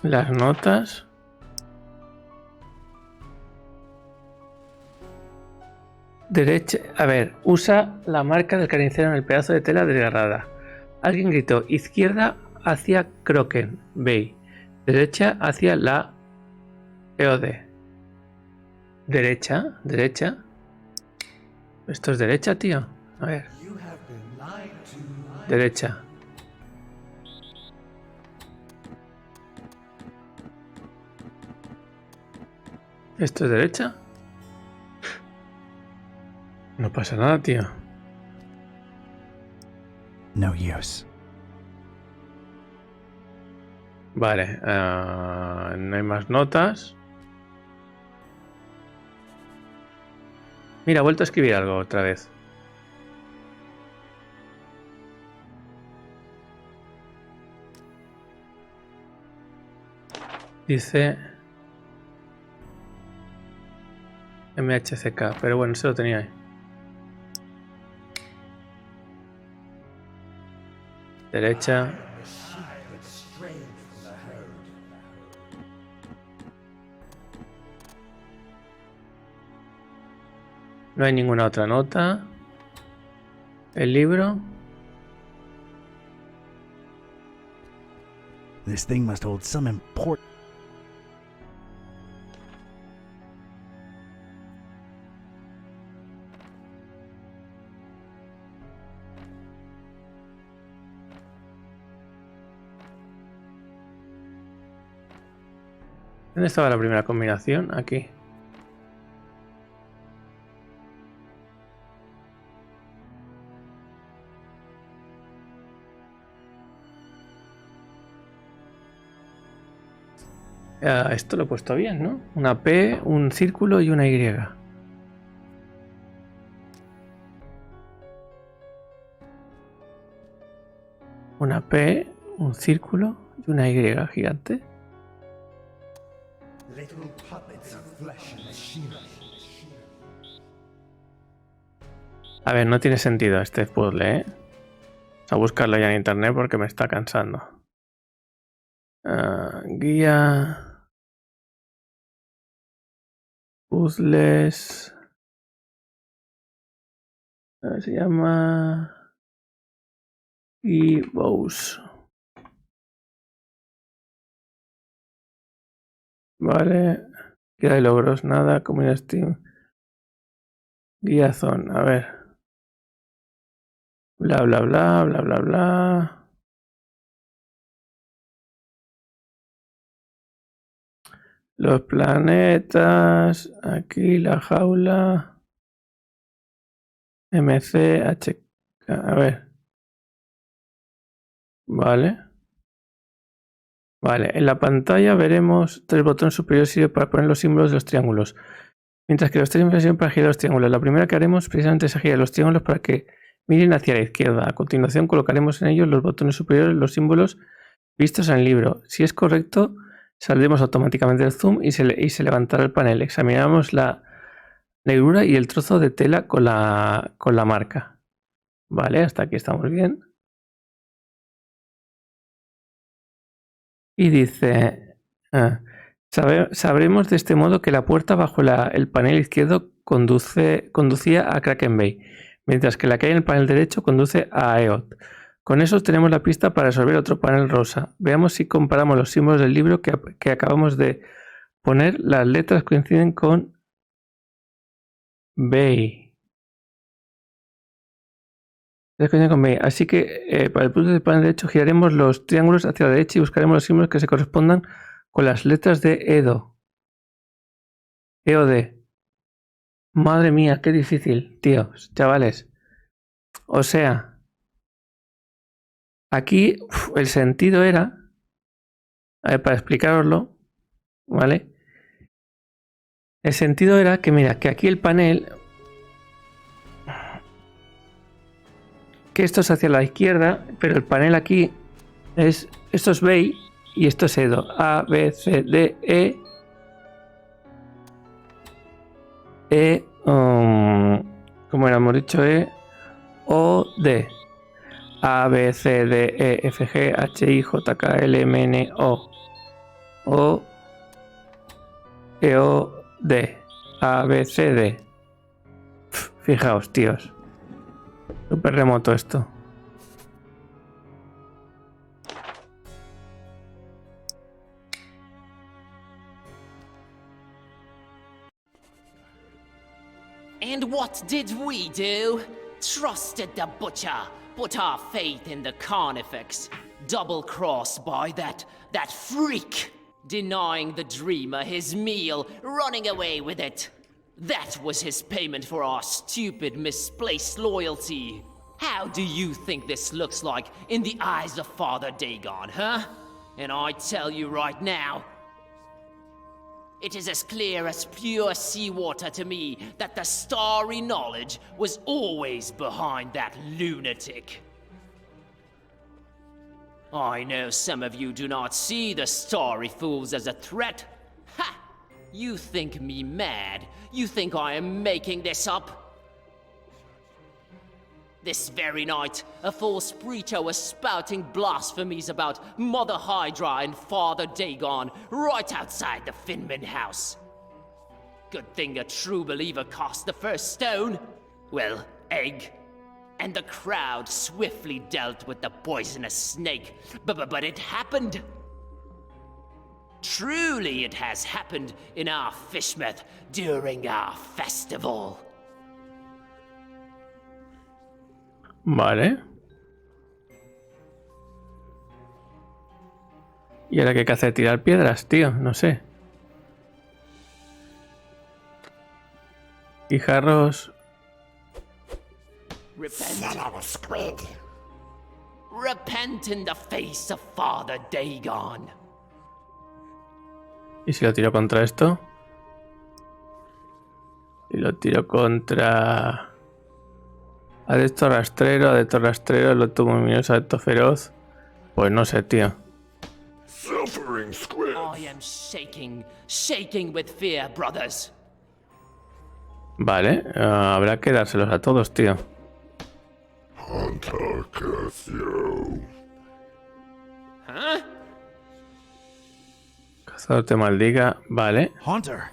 Las notas. Derecha. A ver, usa la marca del carnicero en el pedazo de tela desgarrada. Alguien gritó: izquierda hacia Croken Bay. Derecha hacia la EOD. Derecha, derecha. Esto es derecha, tío. A ver. Derecha. ¿Esto es derecha? No pasa nada, tío. No use. Vale, no hay más notas. Mira, he vuelto a escribir algo otra vez. Dice MHCK, pero bueno, se lo tenía ahí. Derecha. No hay ninguna otra nota. El libro. This thing must hold some important... ¿Dónde estaba la primera combinación? Aquí. Esto lo he puesto bien, ¿no? Una P, un círculo y una Y. Una P, un círculo y una Y gigante. Little puppets of flesh and machinery. A ver, no tiene sentido este puzzle, ¿eh? Vamos a buscarlo ya en internet porque me está cansando. Guía... Puzzles... Se llama... Gibbous. Vale. Guía de logros, nada. Comunidad Steam. Guía zone, a ver. Bla bla bla bla bla bla. Los planetas. Aquí la jaula. MCH. A ver. Vale. Vale, en la pantalla veremos 3 botones superiores sirven para poner los símbolos de los triángulos. Mientras que los 3 inferiores sirven para girar los triángulos. La primera que haremos precisamente es girar los triángulos para que miren hacia la izquierda. A continuación colocaremos en ellos los botones superiores, los símbolos vistos en el libro. Si es correcto, saldremos automáticamente del zoom y se levantará el panel. Examinamos la negrura y el trozo de tela con la marca. Vale, hasta aquí estamos bien. Y dice, sabremos de este modo que la puerta bajo el panel izquierdo conducía a Kraken Bay, mientras que la que hay en el panel derecho conduce a EOT. Con eso tenemos la pista para resolver otro panel rosa. Veamos si comparamos los símbolos del libro que acabamos de poner. Las letras coinciden con Bay. Así que para el punto del panel derecho giraremos los triángulos hacia la derecha y buscaremos los símbolos que se correspondan con las letras de EOD. Madre mía, qué difícil, tíos, chavales. O sea, aquí el sentido era, a ver, para explicaroslo, ¿vale? El sentido era que, mira, que aquí el panel, que esto es hacia la izquierda, pero el panel aquí es, esto es B y esto es Edo. A, B, C, D, como hemos dicho, O, D. A, B, C, D, E, F, G, H, I, J, K, L, M, N, O. O, E, O, D. A, B, C, D. Fijaos, tíos. Súper remoto esto. And what did we do? Trusted the butcher, put our faith in the carnifex, double-crossed by that freak, denying the dreamer his meal, running away with it. That was his payment for our stupid, misplaced loyalty. How do you think this looks like in the eyes of Father Dagon, huh? And I tell you right now, it is as clear as pure seawater to me that the starry knowledge was always behind that lunatic. I know some of you do not see the starry fools as a threat. Ha! You think me mad? You think I am making this up? This very night, a false preacher was spouting blasphemies about Mother Hydra and Father Dagon right outside the Finman house. Good thing a true believer cast the first stone. Well, egg. And the crowd swiftly dealt with the poisonous snake. But it happened. Truly it has happened in our Fishmouth during our festival. Vale. ¿Y ahora qué hay que hacer? ¿Tirar piedras, tío? No sé. Y jarros. Repent. Repent in the face of Father Dagon. ¿Y si lo tiro contra esto? Y lo tiro contra... Adepto rastrero, loto luminoso, adepto feroz. Pues no sé, tío. I am shaking with fear, brothers. Vale, habrá que dárselos a todos, tío. Huh? Cazador te maldiga, vale. Haunter!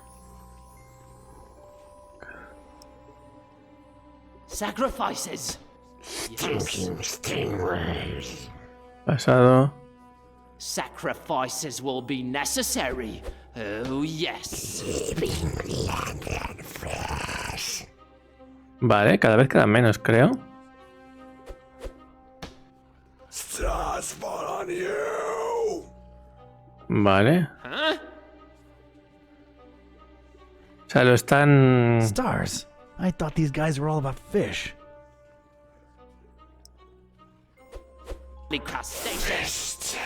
Sacrifices. Yes. Pasado. Sacrifices will be necessary. Oh, yes. Vale, cada vez quedan menos, creo. Stars fall on you. Vale. Huh? O sea, lo están... Stars? I thought these guys were all about fish. The crustaceans.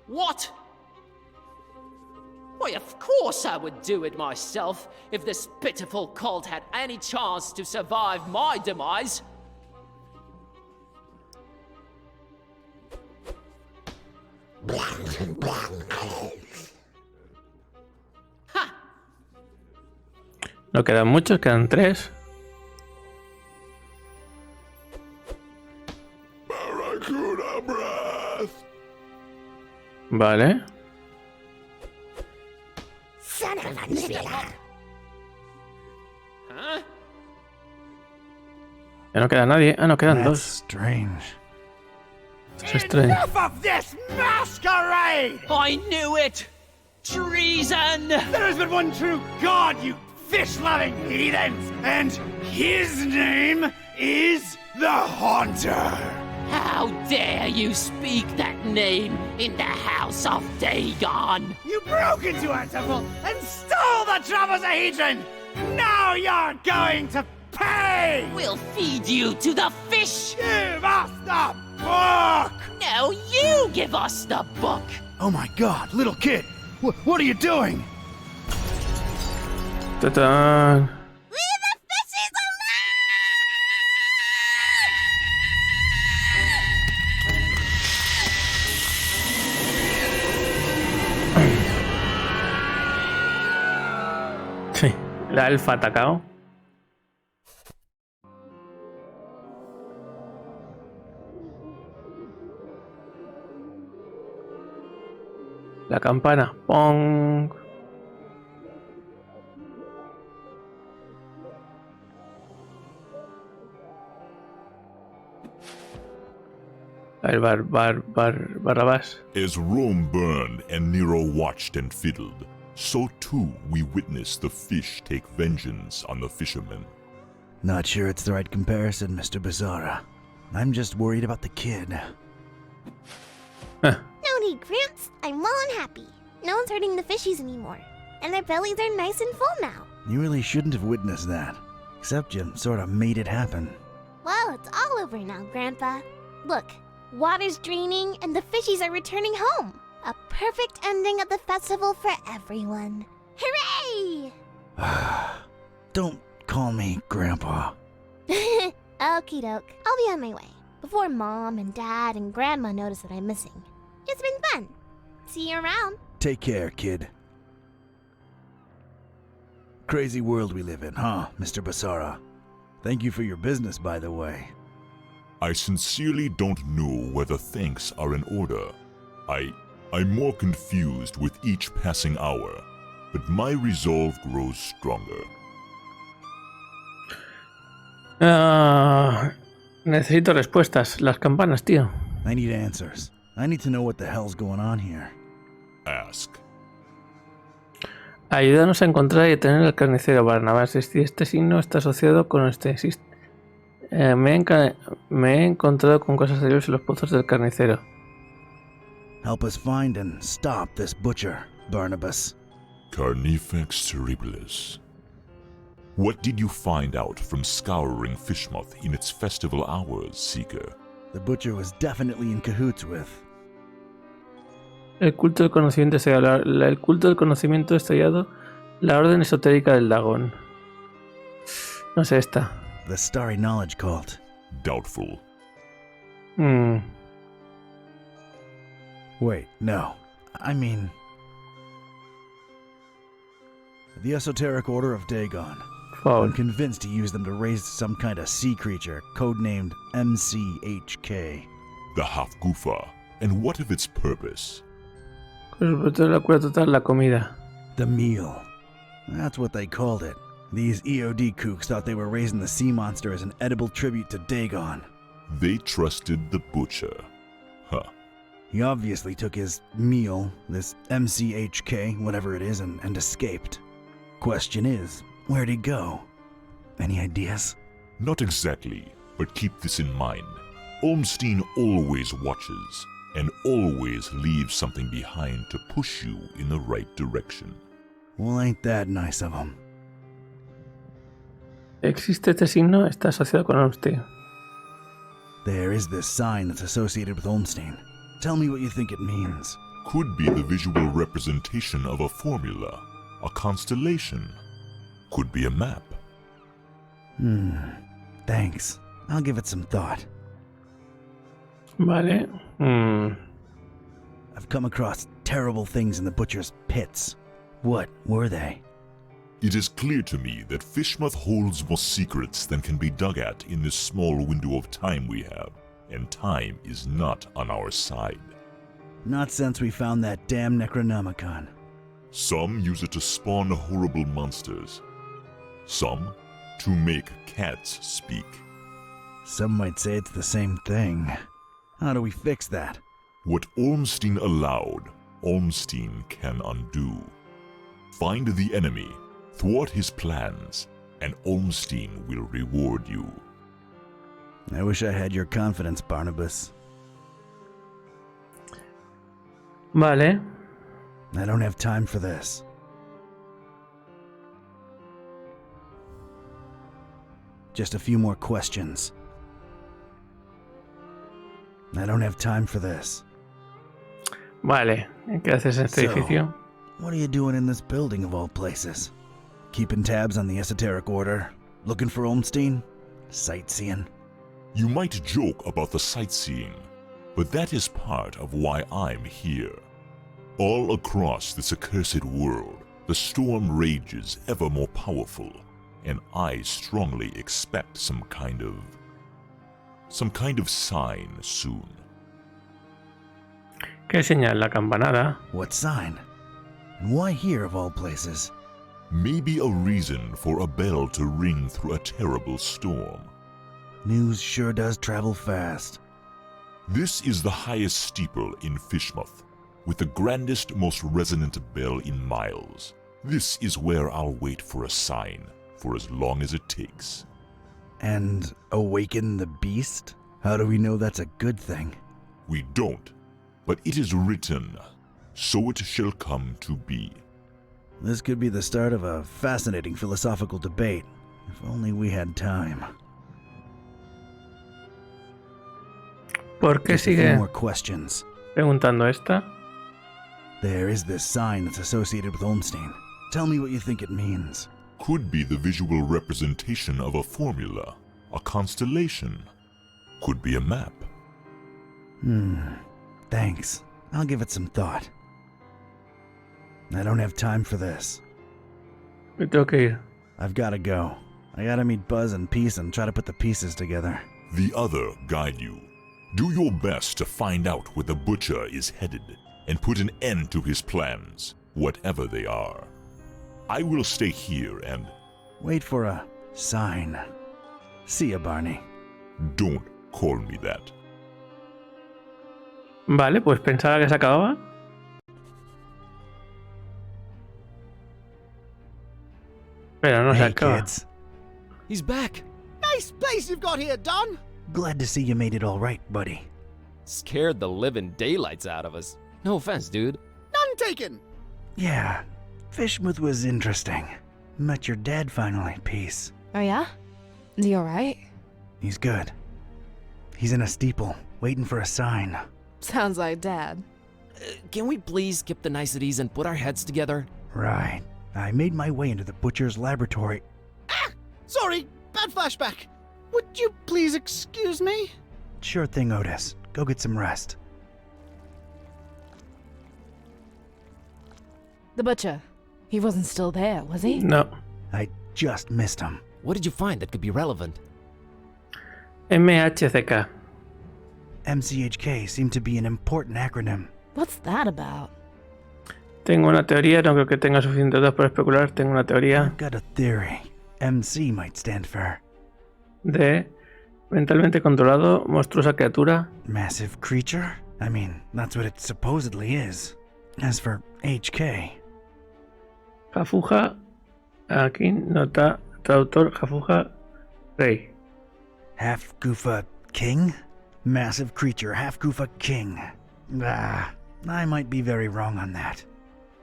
What? Why, of course I would do it myself if this pitiful cult had any chance to survive my demise. Ha! No quedan muchos, quedan 3. Barracuda breath. Vale. Huh? Ya no queda nadie. Ah, no, quedan That's 2. strange. Es extraño. Enough of this masquerade! I knew it! Treason! There is but one true God, you fish-loving heathens, and his name is the Haunter. How dare you speak that name in the house of Dagon? You broke into our temple and stole the trapezohedron! Now you're going to pay! We'll feed you to the fish! Give us the book! No, you give us the book! Oh my god, little kid! What are you doing? ¡Tatán! Leave the fishes Sí, la elfa ha atacado. La campana. ¡Pong! A ver, Barrabás. As Rome burned and Nero watched and fiddled, so too we witnessed the fish take vengeance on the fishermen. Not sure it's the right comparison, Mr. Bizarra. I'm just worried about the kid. No need, Gramps. I'm well and happy. No one's hurting the fishies anymore. And their bellies are nice and full now. You really shouldn't have witnessed that. Except you sort of made it happen. Well, it's all over now, Grandpa. Look, water's draining and the fishies are returning home. A perfect ending of the festival for everyone. Hooray! Don't call me Grandpa. Okie doke. I'll be on my way. Before Mom and Dad and Grandma notice that I'm missing. It's been fun. See you around. Take care, kid. Crazy world we live in, huh, Mr. Basara? Thank you for your business, by the way. I sincerely don't know whether thanks are in order. I'm more confused with each passing hour, but my resolve grows stronger. Necesito respuestas. Las campanas, tío. I need answers. I need to know what the hell's going on here. Ask. Ayúdanos a encontrar y detener al carnicero Barnabás. Si este signo está asociado con este. Me he encontrado con cosas terribles en los pozos del carnicero. Help us find and stop this butcher, Barnabas. Carnifex terribilis. What did you find out from scouring Fishmouth in its festival hours, Seeker? The butcher was definitely in cahoots with. El culto del conocimiento estallado. El culto del conocimiento estallado. La orden esotérica del dragón. No sé esta. The Starry Knowledge Cult. Doubtful. Wait, no. I mean... The Esoteric Order of Dagon. Foul. I'm convinced he used them to raise some kind of sea creature, codenamed MCHK. The Hafgufa. And what of its purpose? La cura total, la comida. The meal. That's what they called it. These EOD kooks thought they were raising the sea monster as an edible tribute to Dagon. They trusted the butcher. Huh. He obviously took his meal, this MCHK, whatever it is, and escaped. Question is, where'd he go? Any ideas? Not exactly, but keep this in mind. Olmstein always watches, and always leaves something behind to push you in the right direction. Well, ain't that nice of him. Existe este signo, está asociado con Olmstein. There is this sign that's associated with Olmstein. Tell me what you think it means. Could be the visual representation of a formula, a constellation. Could be a map. Thanks. I'll give it some thought. Vale. I've come across terrible things in the butcher's pits. What were they? It is clear to me that Fishmouth holds more secrets than can be dug at in this small window of time we have, and time is not on our side. Not since we found that damn Necronomicon. Some use it to spawn horrible monsters. Some to make cats speak. Some might say it's the same thing. How do we fix that? What Ormstein allowed, Ormstein can undo. Find the enemy, thwart his plans, and Ormstein will reward you. I wish I had your confidence, Barnabas. Vale. I don't have time for this. Just a few more questions. I don't have time for this. Vale. ¿Qué haces en este So, edificio? what are you doing in this building of all places? Keeping tabs on the esoteric order? Looking for Olmstein? Sightseeing? You might joke about the sightseeing, but that is part of why I'm here. All across this accursed world, the storm rages ever more powerful, and I strongly expect some kind of sign soon. ¿Qué señal? La campanada. What sign? And why here of all places? Maybe a reason for a bell to ring through a terrible storm. News sure does travel fast. This is the highest steeple in Fishmouth, with the grandest, most resonant bell in miles. This is where I'll wait for a sign, for as long as it takes. And awaken the beast? How do we know that's a good thing? We don't, but it is written, so it shall come to be. This could be the start of a fascinating philosophical debate. If only we had time. ¿Por qué Just a few sigue more questions. preguntando esta? There is this sign that's associated with Olmstein. Tell me what you think it means. Could be the visual representation of a formula, a constellation. Could be a map. Thanks. I'll give it some thought. I don't have time for this. Me tengo que ir. I've gotta go. I gotta meet Buzz and Peace and try to put the pieces together. The other guide you. Do your best to find out where the butcher is headed and put an end to his plans, whatever they are. I will stay here and Wait for a sign. See ya, Barney. don't call me that. Vale, pues pensaba que se acababa. Pero no se Hey, acaba. kids. He's back. Nice place you've got here, Don. Glad to see you made it all right, buddy. Scared the living daylights out of us. No offense, dude. None taken. Yeah, Fishmouth was interesting. Met your dad finally, Peace. Oh yeah? Is he alright? He's good. He's in a steeple, waiting for a sign. Sounds like Dad. Can we please skip the niceties and put our heads together? Right. I made my way into the butcher's laboratory. Sorry, bad flashback. Would you please excuse me? Sure thing, Otis. Go get some rest. The butcher. He wasn't still there, was he? No. I just missed him. What did you find that could be relevant? MHCK. MCHK seemed to be an important acronym. What's that about? Tengo una teoría, no creo que tenga suficientes datos para especular. Tengo una teoría I've got a theory. MC might stand for de mentalmente controlado, monstruosa criatura. massive creature? I mean, that's what it supposedly is. As for HK, Jafuja, aquí nota traductor, Jafuja, rey. half Goofa king? Massive creature, half Goofa king. I might be very wrong on that.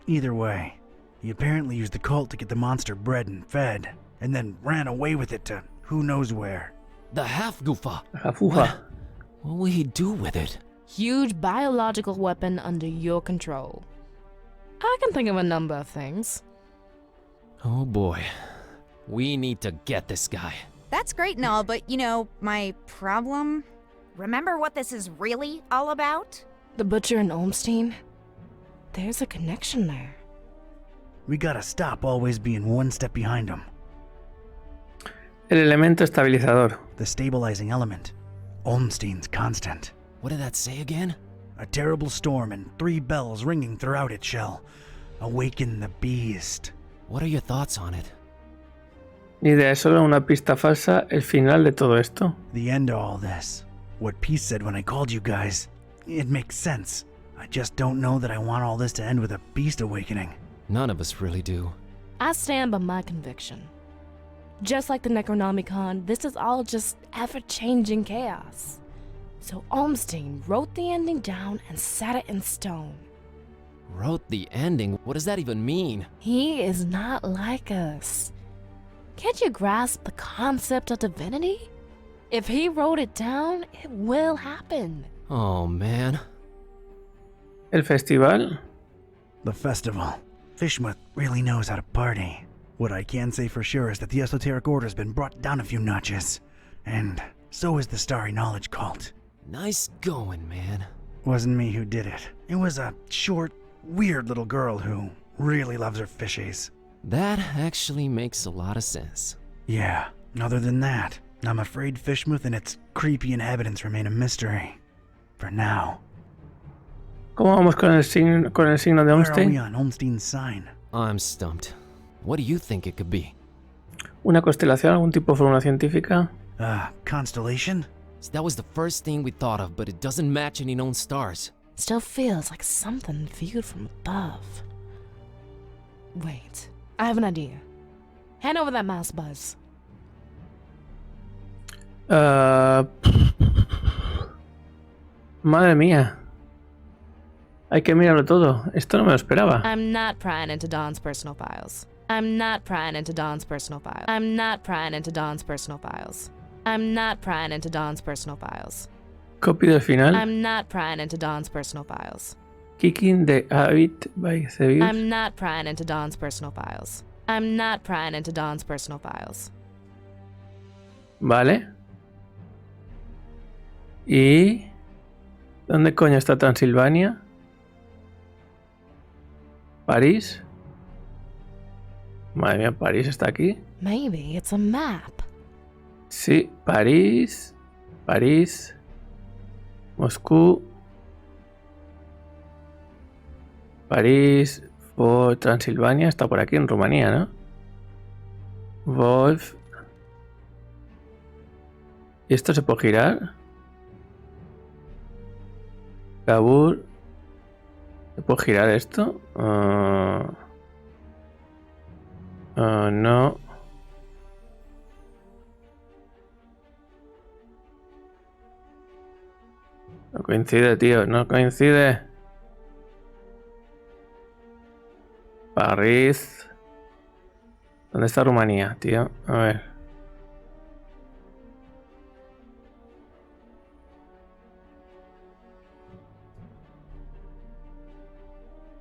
Either way, he apparently used the cult to get the monster bred and fed, and then ran away with it to who knows where. The half-goofa. Jafuja. What will he do with it? Huge biological weapon under your control. I can think of a number of things. Oh boy. We need to get this guy. That's great and all, but you know, my problem? Remember what this is really all about? The butcher and Olmstein? There's a connection there. We gotta stop always being one step behind him. El elemento estabilizador. The stabilizing element. Olmstein's constant. What did that say again? A terrible storm and 3 bells ringing throughout it shall awaken the beast. What are your thoughts on it? Ni idea, es solo una pista falsa el final de todo esto. The end of all this. What Peace said when I called you guys. It makes sense. I just don't know that I want all this to end with a beast awakening. None of us really do. I stand by my conviction. Just like the Necronomicon, this is all just ever-changing chaos. So Olmstein wrote the ending down and set it in stone. Wrote the ending? What does that even mean? He is not like us. Can't you grasp the concept of divinity? If he wrote it down, it will happen. Oh, man. El festival. The festival. Fishmuth really knows how to party. What I can say for sure is that the Esoteric Order's been brought down a few notches. And so is the Starry Knowledge Cult. Nice going, man. Wasn't me who did it. It was a short, weird little girl who really loves her fishies. That actually makes a lot of sense. Yeah, other than that, I'm afraid Fishmuth and its creepy inhabitants remain a mystery. For now. ¿Cómo vamos con el signo de Where are we Olmstein? on Olmstein's sign? I'm stumped. What do you think it could be? ¿Una constelación? ¿Algún tipo de fórmula científica? Constellation? So that was the first thing we thought of, but it doesn't match any known stars. Still feels like something viewed from above. Wait, I have an idea. Hand over that mouse, Buzz. Madre mía. Hay que mirarlo todo. Esto no me lo esperaba. I'm not prying into Don's personal files. I'm not prying into Don's personal files. I'm not prying into Don's personal files. I'm not prying into Don's personal files. Copy del final. I'm not prying into Don's personal files. Kicking the habit by Gibbous. I'm not prying into Don's personal files. I'm not prying into Don's personal files. Vale. ¿Y dónde coño está Transilvania? ¿París? Madre mía, París está aquí. Maybe it's a map. Sí, París. París. Moscú. París. Transilvania está por aquí en Rumanía, ¿no? Wolf. ¿Y esto se puede girar? Kabul. ¿Se puede girar esto? No. No coincide, tío. No coincide. París. ¿Dónde está Rumanía, tío? A ver.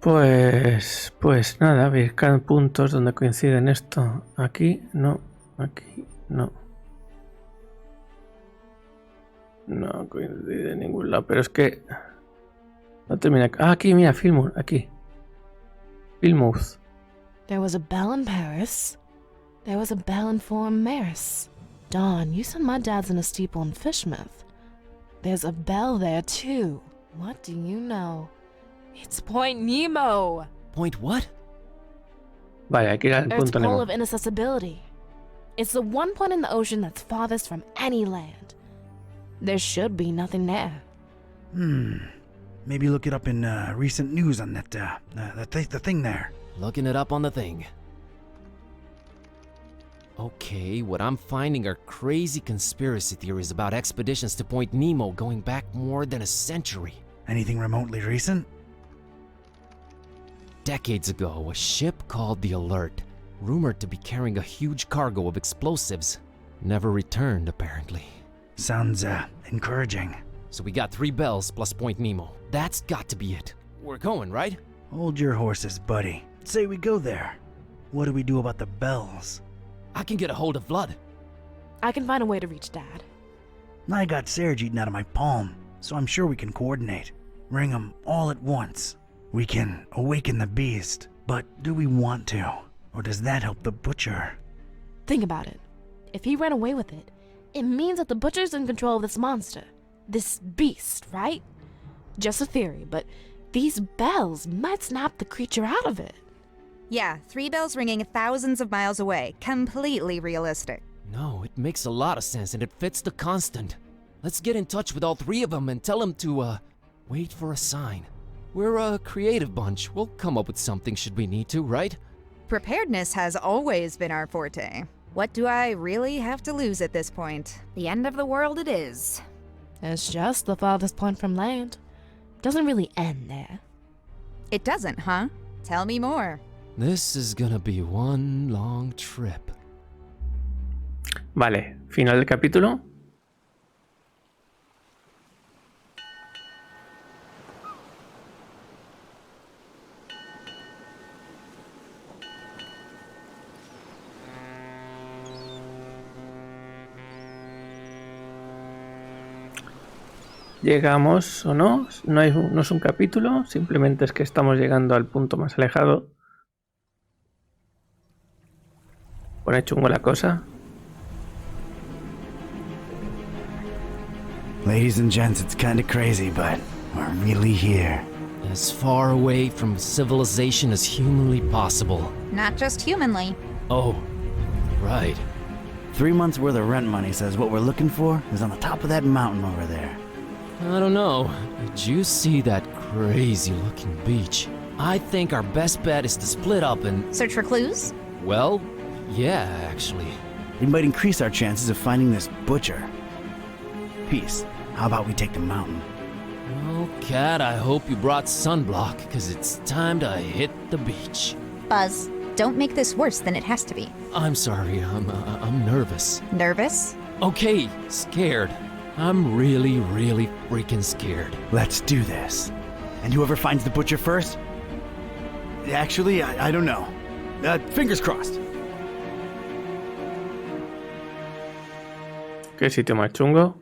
Pues nada, buscar puntos donde coinciden esto. Aquí, no. Aquí, no. No coincide en ningún lado, pero es que no termina. Ah, aquí, mira, Filmouth, aquí. Filmouth. There was a bell in Paris. There was a bell in Forum Maris. Dawn, you said my dad's in a steeple in Fishmouth. There's a bell there too. What do you know? It's Point Nemo. Point what? Vale, hay que ir al Earth's punto pole Nemo. of inaccessibility. It's the one point in the ocean that's farthest from any land. There should be nothing there. Maybe look it up in recent news on that, the thing there. Looking it up on the thing. Okay, what I'm finding are crazy conspiracy theories about expeditions to Point Nemo going back more than a century. Anything remotely recent? Decades ago, a ship called the Alert, rumored to be carrying a huge cargo of explosives, never returned apparently. Sounds, encouraging. So we got 3 bells plus Point Nemo. That's got to be it. We're going, right? Hold your horses, buddy. Say we go there. What do we do about the bells? I can get a hold of Vlad. I can find a way to reach Dad. I got Serge eaten out of my palm, so I'm sure we can coordinate. Ring them all at once. We can awaken the beast, but do we want to? Or does that help the butcher? Think about it. If he ran away with it, it means that the butcher's in control of this monster. This beast, right? Just a theory, but these bells might snap the creature out of it. Yeah, 3 bells ringing thousands of miles away. Completely realistic. No, it makes a lot of sense and it fits the constant. Let's get in touch with all 3 of them and tell them to, wait for a sign. We're a creative bunch. We'll come up with something should we need to, right? Preparedness has always been our forte. What do I really have to lose at this point? The end of the world it is. It's just the farthest point from land. Doesn't really end there. It doesn't, huh? Tell me more. This is gonna be one long trip. Vale, final del capítulo. Llegamos o no, no es un capítulo, simplemente es que estamos llegando al punto más alejado. Pone chungo la cosa. Ladies and gents, it's kinda crazy, but we're really here. As far away from civilization as humanly possible. Not just humanly. Oh, right. 3 months worth of rent money says what we're looking for is on the top of that mountain over there. I don't know. Did you see that crazy looking beach? I think our best bet is to split up and... Search for clues? Well, yeah, actually. It might increase our chances of finding this butcher. Peace. How about we take the mountain? Well, Cat, I hope you brought sunblock, because it's time to hit the beach. Buzz, don't make this worse than it has to be. I'm sorry, I'm nervous. Nervous? Okay, scared. I'm really, really freaking scared. Let's do this. And whoever finds the butcher first? Actually, I don't know. Fingers crossed. Qué sitio más chungo.